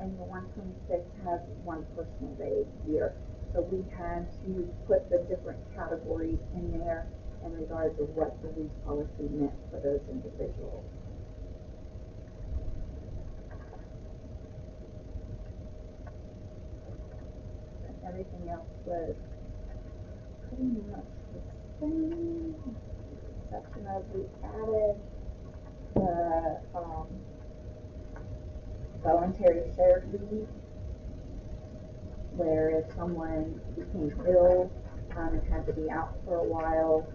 and the 126 has 1 personal day a year. So we had to put the different categories in there in regards to what the leave policy meant for those individuals. And everything else was pretty much the same, with the exception of we added the voluntary shared leave, where if someone became ill and had to be out for a while,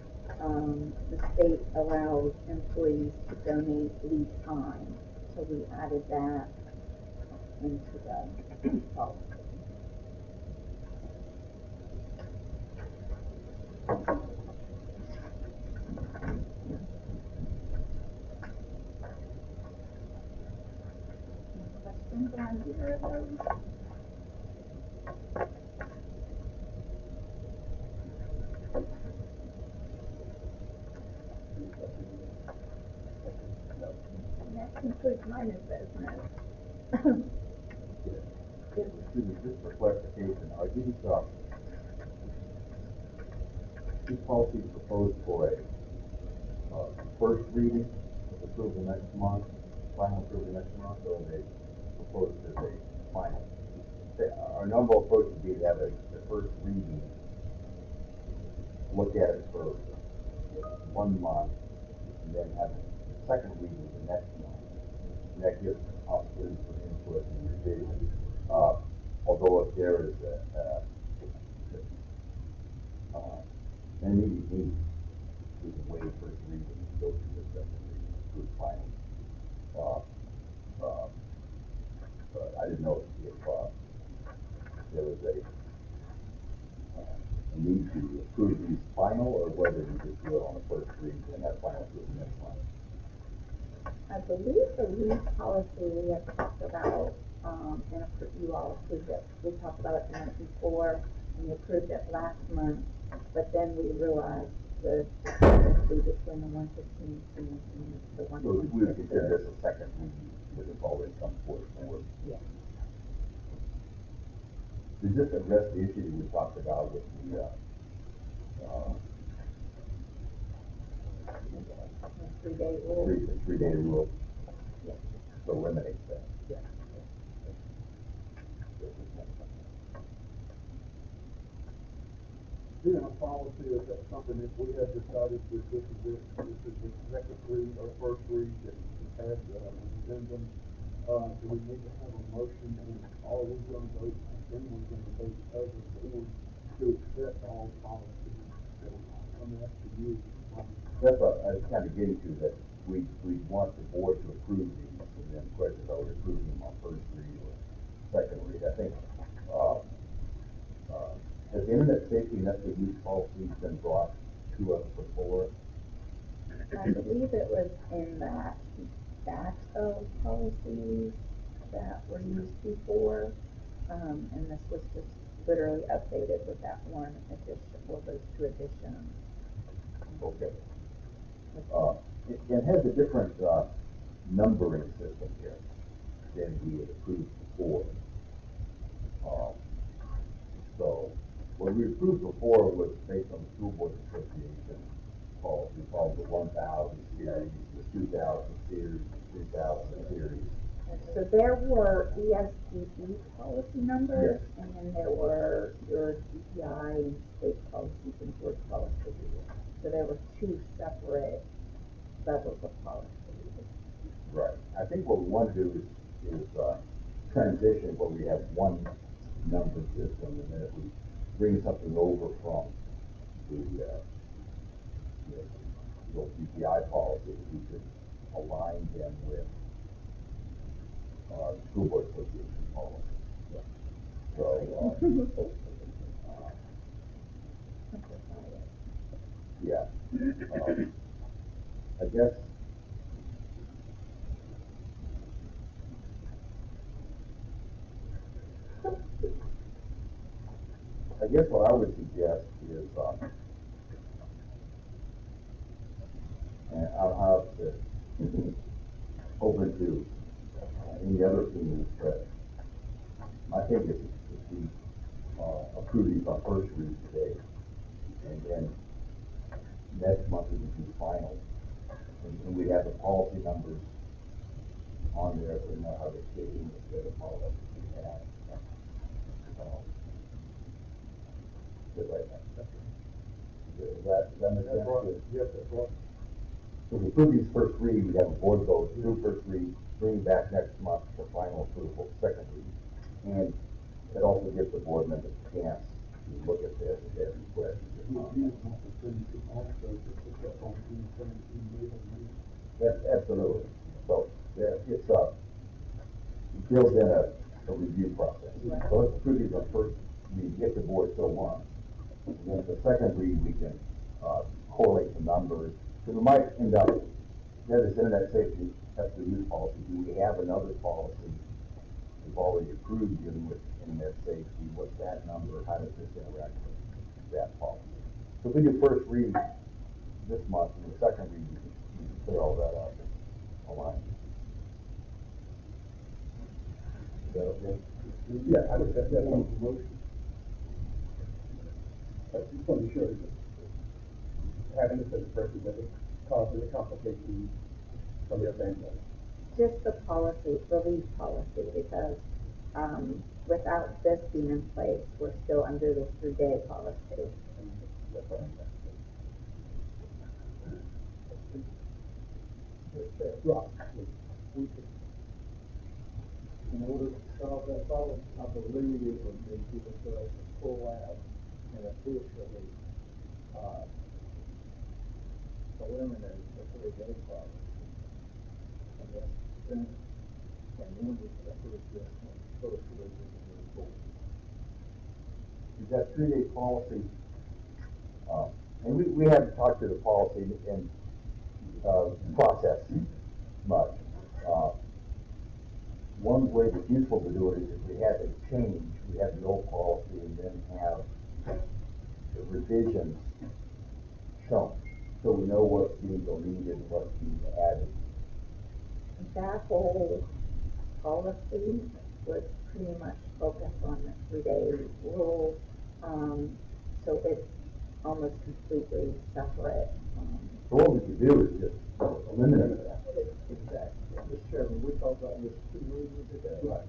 the state allows employees to donate leave time. So we added that into the policy. Questions on either of those? And that concludes my new business. Excuse me, just for clarification, are these policies proposed for a first reading, approved the next month, final approved the next month, or are they proposed as a final? Our normal approach would be to have the first reading, look at it for 1 month, and then have the second reading the next month. And that gives opportunity for input and revision. Although if there is an immediate need, we can waive first reading and go to the second reading, approve final. But I didn't know if there was a need to approve these final, or whether we just do it on the first reading and have final approved next month. I believe the leave policy we had talked about, and you all approved it. We talked about it the month before, and we approved it last month, but then we realized the discrepancy between the 115 and the 116. So we would consider this a second reading because it's already come forward. Yes. Does this address the issue that we talked about with the 3-day rule? The 3-day rule? Yes. So eliminates that. Yes. Being a policy, is that something that we have decided that this is the second read or first read that has an addendum? Do we need to have a motion, and are we going to vote, then we're going to vote as a board to accept all policies that I'm asking you? That's what I was kind of getting to, that we want the board to approve these, and and then the question is, are we approving them on first read or second read? I think, has the internet safety and ethical use policy been brought to us before? I believe it was in that batch of policies that were used before, and this was just literally updated with that one addition, or those two additions. Okay. It has a different numbering system here than we had approved before. So what we approved before was based on the School Board Association policy, called the 1000 series, the 2000 series, the 3000 series. So there were ESPB policy numbers, Yes. and then there were your DPI and state policies and board policies. So there were two separate levels of policy. Right. I think what we want to do is transition where we have one number system, and then if we bring something over from the DPI policy, we could align them with School Board Association policy. So, yeah, I guess what I would suggest is, and I'll have to open to any other opinions, but I think if we approve these on first read today, and then next month we can do final, and we have the policy numbers on there, so we know how they fit in instead of all that we have. Does that make sense? Yes, that's right. So we approve these first read, we have a board vote, through first read, bring back next month for final approval, second read. And it also gives the board members a chance to look at this if they have any questions. Yes, absolutely. So it's it builds in a review process. So let's approve these on first read, if the board so wants. And then at the second read, we can correlate the numbers. Because we might end up, there's this internet safety ethical use policy. Do we have another policy we've already approved dealing with internet safety? What's that number? How does this interact with that policy? So if we do first read this month, and the second read, we can clear all that up and align. Is that okay? Yeah, I would set that on the motion. I just want to be sure that having this as a precedent doesn't cause any complications from your standpoint. Just the policy, the leave policy, because without this being in place, we're still under the 3-day policy. We could, in order to solve that problem, I believe it would be given to us to pull out and officially eliminate the 3-day policy. And then we can approve this one first reading and move forward. Is that 3-day policy? And we haven't talked to the policy and process much. One way that's useful to do it is if we have a change, we have the old policy and then have the revisions shown. So we know what's being deleted and what's being added. That whole policy was pretty much focused on the 3-day rule. So it's almost completely separate. So what we could do is just eliminate that. Exactly. Mr. Chairman, we talked about this 2 meetings ago. Right.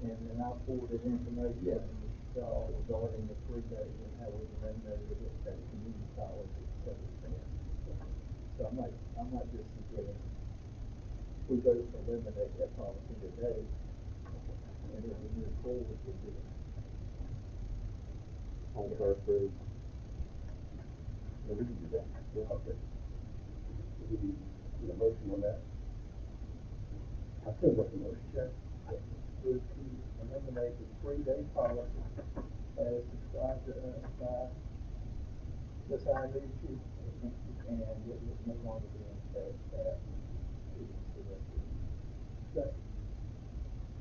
And then I forwarded information Yes. to y'all regarding the 3 days and how we eliminated it as a community college at 7%. So I might just suggest we vote to eliminate that policy today, and then we move forward with it. On first read. Yeah, we can do that. Okay. Do we need a motion on that? I still make the motion, Chair. Was to eliminate the 3-day policy as described to us by the sign leadership, and it would no longer be in effect at the rest of the Second.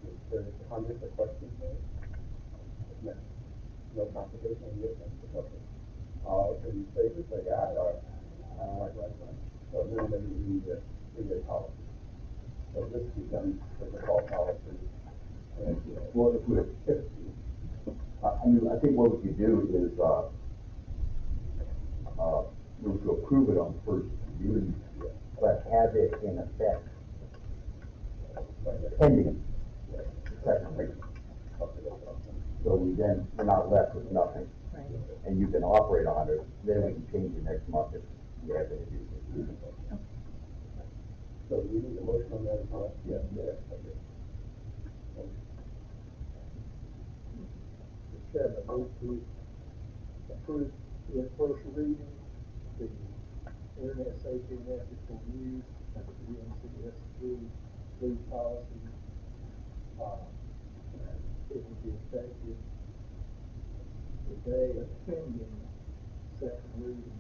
Is there any comments or questions there? No. No complication, yes, okay. All in favor, say aye, or, right. So eliminating the 3-day policy. So this becomes the default policy. And, Well, if we, I mean, I think what we could do is, we could approve it on first reading, but have it in effect pending the second reading. So we're not left with nothing. Right. And you can operate on it, then we can change it next month if you have any issues. So we need a motion on that as well? Yeah. Okay. Mr. Chairman, move to approve in first reading the Internet Safety and Ethical Use of the EMCS3 lead policy. It will be effective the day of pending second reading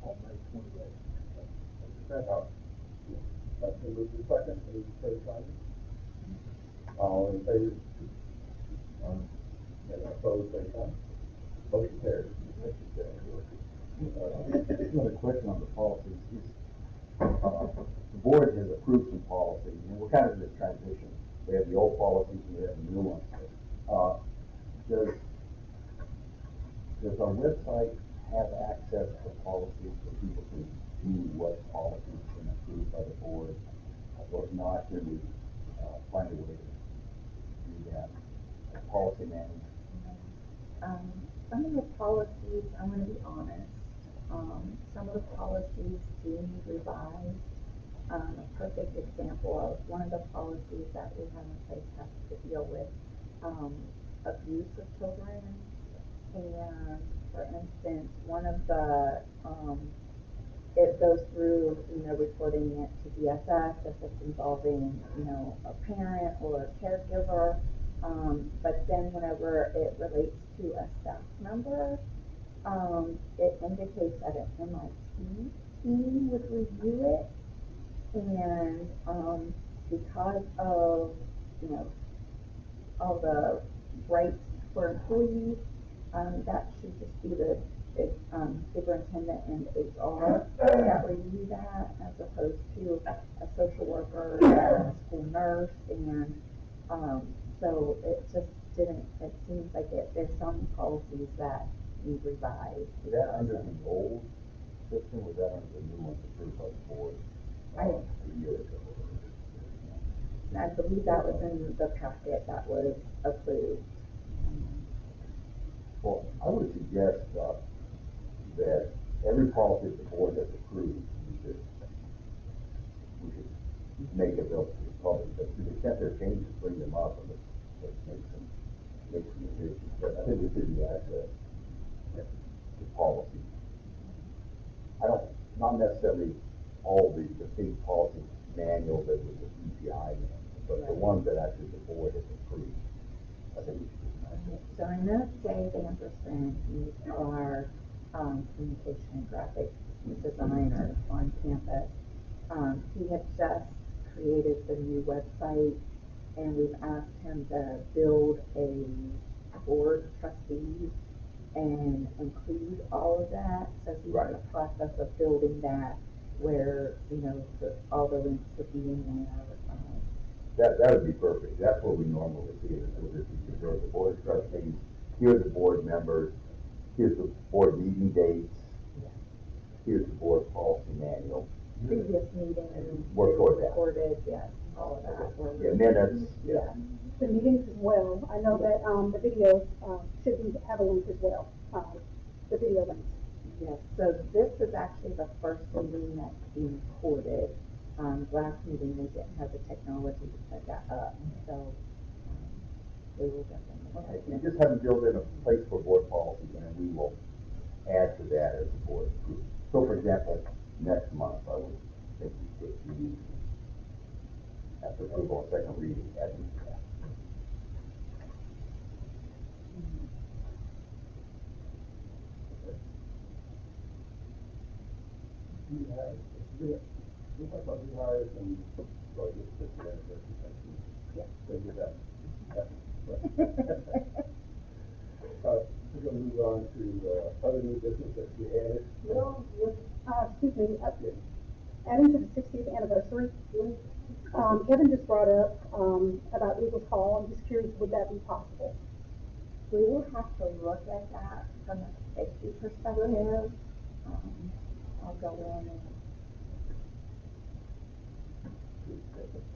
on May 28th. That's been moved to second, any further comments? All in favor? Any opposed, say aye. Motion carries. Another question on the policies is, the board has approved some policies, and we're kind of in this transition. We have the old policies and we have the new ones. Does our website have access to policies so people can see what policies have been approved by the board? Or if not, can we find a way to do that? Policy manual. Some of the policies, I'm going to be honest, some of the policies do need revised. A perfect example of one of the policies that we have in place has to deal with abuse of children. And for instance, one of the, it goes through, reporting it to DSS if it's involving, a parent or a caregiver. But then whenever it relates to a staff member, it indicates that an MIT team would review it. And because of, all the rights for employees, that should just be the superintendent and HR that review that, as opposed to a social worker and a school nurse. And so it just didn't, it seems like there's some policies that need revised. Was that under the old system, or was that under the new one approved by the board a year ago? And I believe that was in the packet that was approved. Well, I would suggest that every policy that the board has approved, we should make available to the public. But to the extent there are changes, bring them up and let's make some revisions. But I think we should be access to policy. Not necessarily all the big policy manuals that was the EPI manual, but the ones that actually the board has approved. I think we should do that. So I know Dave Anderson, he's our communication and graphic designer on campus. He had just created the new website, and we've asked him to build a board trustees and include all of that. So he's in the process of building that, where all the links would be in there. That would be perfect. That's what we normally see it. So that you can go to the board of trustees, here's the board members, here's the board meeting dates, here's the board policy manual. Previous meetings, work toward that. recorded, yes, all of that. Yeah, minutes. Yeah. The meetings as well. I know that the videos should have a link as well. The video links. Yes. So this is actually the first meeting that's being recorded. Last meeting we didn't have the technology to set that up, so we will definitely. Okay. You just haven't built in a place for board policy, and we will add to that as the board approves. So, for example, next month I would think we could use after approval on second reading as we have. New hires, we talked about new hires and, sorry, this is the Yeah. They get that. We're gonna move on to, other new business that we added. Well, excuse me, adding to the 60th anniversary, Kevin just brought up, about Eagles Hall. I'm just curious, would that be possible? We will have to look at that from a safety perspective. I'll go in and,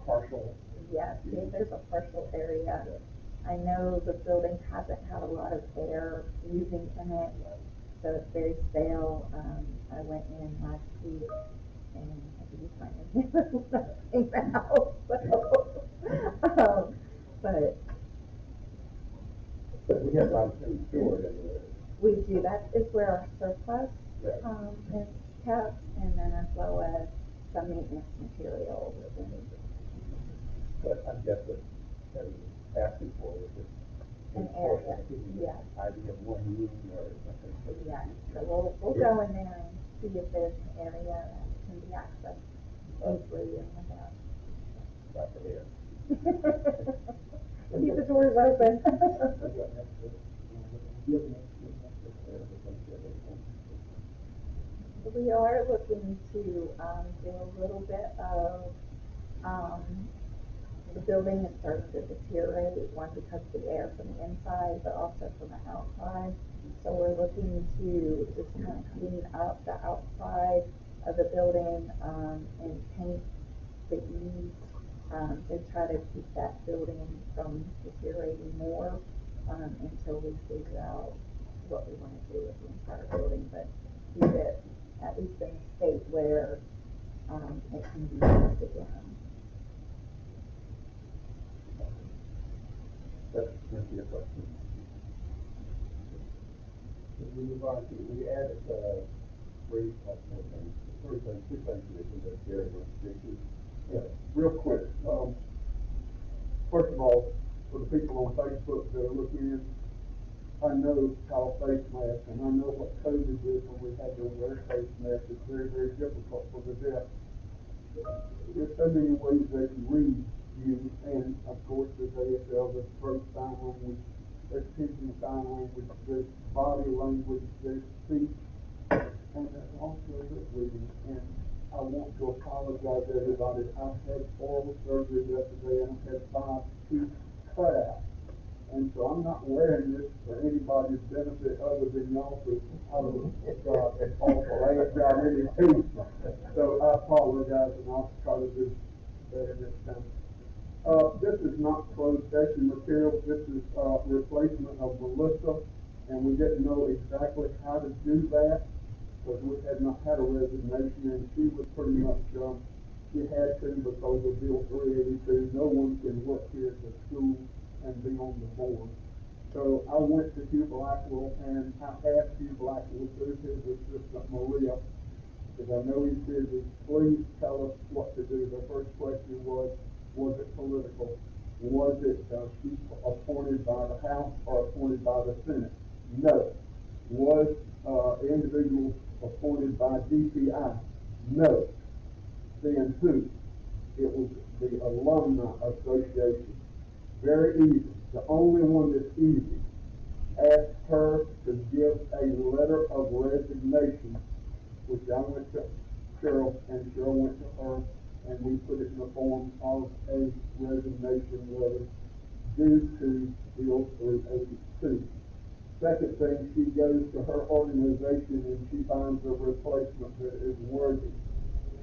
Partial. yes, see if there's a partial area. I know the building hasn't had a lot of air using in it, so it's very stale. I went in last week and I could just find nothing out. But We have a lot of things stored in there. we do, that is where our surplus, Right. is kept, and then as well as some maintenance materials. But I guess what Kevin was asking for was just An area, yeah. idea of one room or something. Yeah, so we'll go in there and see if there's an area that can be accessed easily and without. Right there. Keep the doors open. We are looking to do a little bit of, the building is starting to deteriorate, one because of the air from the inside, but also from the outside. So we're looking to just kind of clean up the outside of the building, and paint the eaves, to try to keep that building from deteriorating more, until we figure out what we want to do with the entire building, but keep it at least in a state where, it can be used again. That's your question. We move on to, we added, three things, two things that Gary wants to do. Yeah, real quick, first of all, for the people on Facebook that are looking in, I know how face masks, and I know what COVID did when we had to wear face masks. It's very, very difficult for the deaf. There's so many ways they can read you, and of course there's ASL, there's throat sign language, there's pigeon sign language, there's body language, there's speech, and there's also lip reading. And I want to apologize to everybody. I've had oral surgery yesterday, and I've had 5 teeth cut out. And so I'm not wearing this for anybody's benefit other than y'all, because I was awful. I ain't got any teeth. So I apologize, and I'll try to do better this time. This is not closed session material. This is replacement of Melissa, and we didn't know exactly how to do that because we had not had a resignation, and she was pretty much, she had to because of Bill 382. No one can work here at the school and be on the board. So I went to Hugh Blackwell, and I asked Hugh Blackwell through his assistant Maria, because I know he's busy, please tell us what to do. The first question was it political? Was it she appointed by the House or appointed by the Senate? No. Was individual appointed by DPI? No. Then who? It was the Alumni Association. Very easy. The only one that's easy. Ask her to give a letter of resignation, which I went to Cheryl, and Cheryl went to her, and we put it in the form of a resignation letter due to Bill 382. Second thing, she goes to her organization and she finds a replacement that is worthy.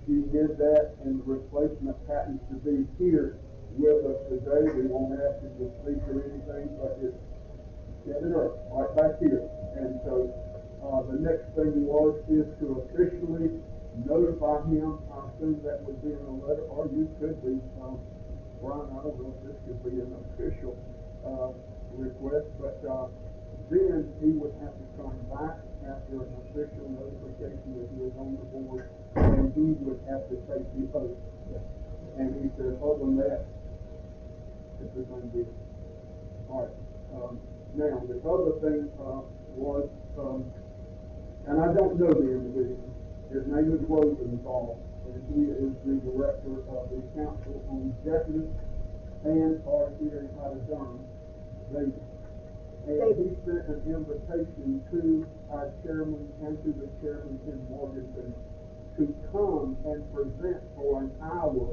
She did that, and the replacement happens to be here with us today. We won't ask him to speak or anything, but it's get it up right back here. And so the next thing is to officially notify him. I assume that would be in a letter, or you could be, Brian, I don't know if this could be an official request, but then he would have to come back after an official notification that he is on the board, and he would have to take the oath. And he said, other than that, everything good. All right. Now, the other thing was, and I don't know the individual. His name is Rosenthal, and he is the director of the Council on Executive and are here out of Durham. And he sent an invitation to our chairman and to the chairman in Morganton to come and present for an hour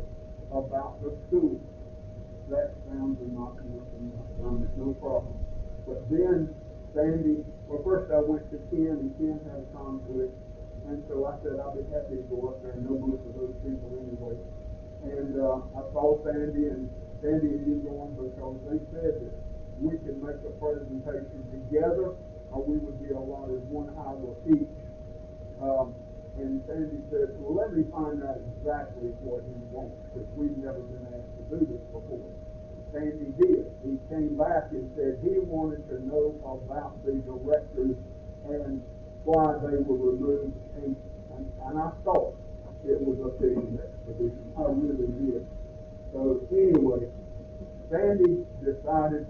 about the school. That sounds innocuous and no problem. But then Sandy, well, first I went to Ken, and Ken had a conflict, and so I said I'll be happy to go up there and know most of those people anyway. And I saw Sandy, and Sandy and you going because they said that we could make a presentation together, or we would be allotted 1 hour each. And Sandy said, well, let me find out exactly what he wants, because we've never been asked to do this before. Sandy did. He came back and said he wanted to know about the directors and why they were removed. And I thought it was a fishing expedition. I really did. So anyway, Sandy decided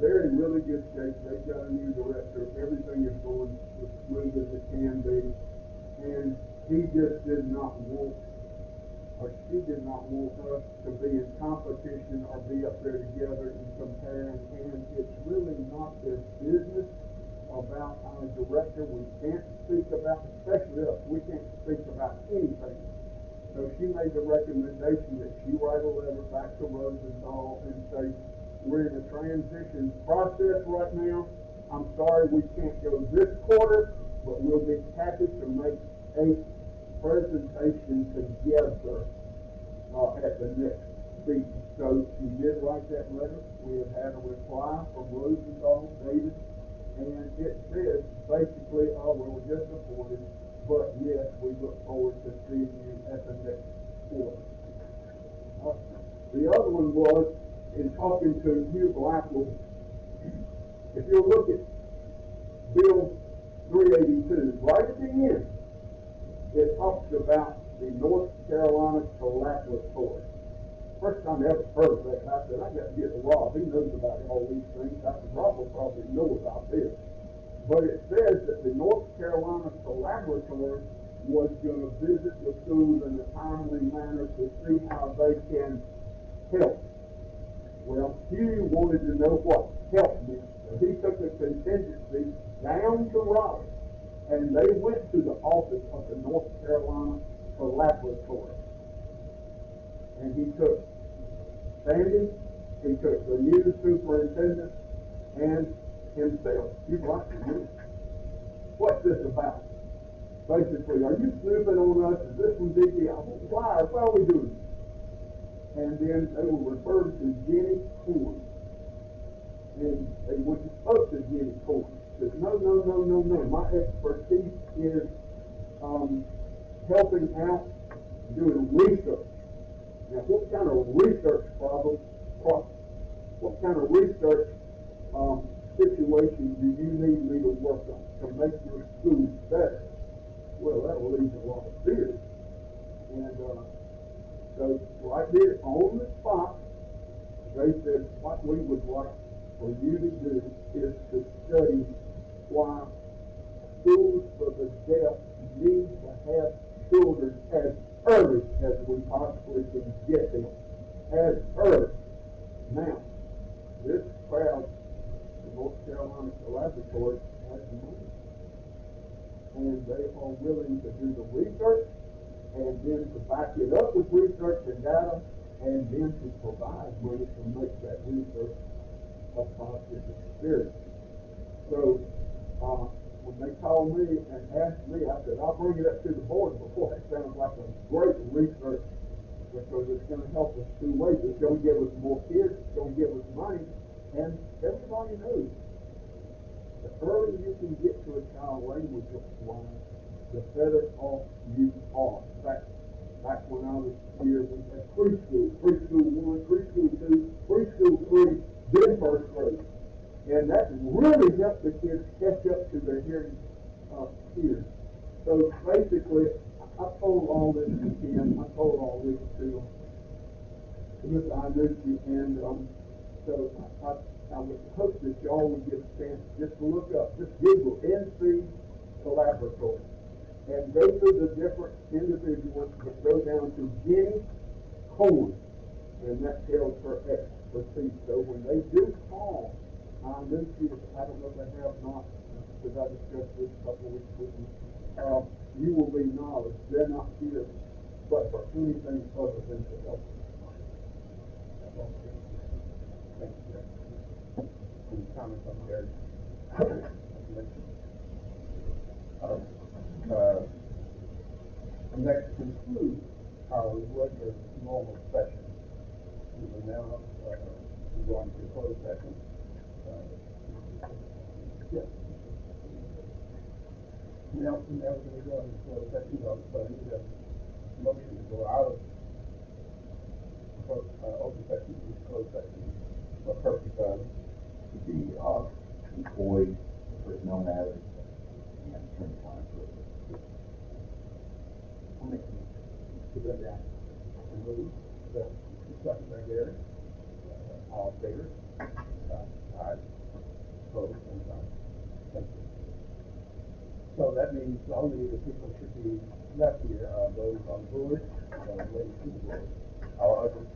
they're in really good shape. They've got a new director. Everything is going as smooth as it can be. And he just did not want, or she did not want us to be in competition or be up there together and comparing. And it's really not their business about our director. We can't speak about, especially us, we can't speak about anything. So she made the recommendation that she write a letter back to Rosenthal and say, we're in a transition process right now. I'm sorry we can't go this quarter, but we'll be happy to make a presentation together at the next meeting. So she did write that letter. We have had a reply from Rosenthal, David, and it says basically, oh, we're disappointed, but yes, we look forward to seeing you at the next quarter. The other one was, in talking to Hugh Blackwell, if you look at Bill 382, right at the end, it talks about the North Carolina Collaboratory. First time I ever heard of that, and I said, I got to get to Rob. He knows about all these things. I said, Rob will probably know about this. But it says that the North Carolina Collaboratory was going to visit the schools in a timely manner to see how they can help. Well, Hugh wanted to know what help meant. So he took a contingency down to Raleigh, and they went to the office of the North Carolina Collaboratory. And he took Sandy, he took the new superintendent, and himself. You'd like to know. What's this about? Basically, are you snooping on us? Is this one big deal? Why are we doing this? And then they were referred to Jenny Corn. And they went and spoke to Jenny Corn. Said, no. My expertise is helping out, doing research. Now, what kind of research what kind of research situation do you need me to work on to make your school better? Well, that leaves a lot of fear. And so right there on the spot, they said, what we would like for you to do is to study why schools for the deaf need to have children as early as we possibly can get them. As early. Now, this crowd, the North Carolina Collaboratory, has money. And they are willing to do the research, and then to back it up with research and data, and then to provide money to make that research a positive experience. So, when they called me and asked me, I said, I'll bring it up to the board before. It sounds like a great research, because it's going to help us two ways. It's going to give us more kids, it's going to give us money, and everybody knows the earlier you can get to a child language-wise, the better off you are. In fact, back when I was here, we had preschool 1, preschool 2, preschool 3, then first grade. And that really helped the kids catch up to their hearing ears. So basically, I told all this to Ken, I told all this to Mr. Iannucci, and, so I would hope that y'all would get a chance just to look up, just Google NC Collaboratory, and go through the different individuals, that go down to Jenny Horn, and that tells her expertise. So when they do call, Iannucci, I don't know if they have not, because I discussed this a couple of weeks with you, you will be knowledge, they're not here, but for anything other than to help. Thank you, sir. Any comments on Gary's? And that concludes our regular normal session. We will now go on to closed session. Yes. Now we're going to go into closed session, but I need a motion to go out of open session into closed session for purpose of The employee, personnel matters, and attorney-client privilege. I'll make a motion to go down and move the discussion by Gary. All in favor? Aye. Opposed? Same sign. Thank you. So that means only the people should be left here are those on board or related to the board. All others,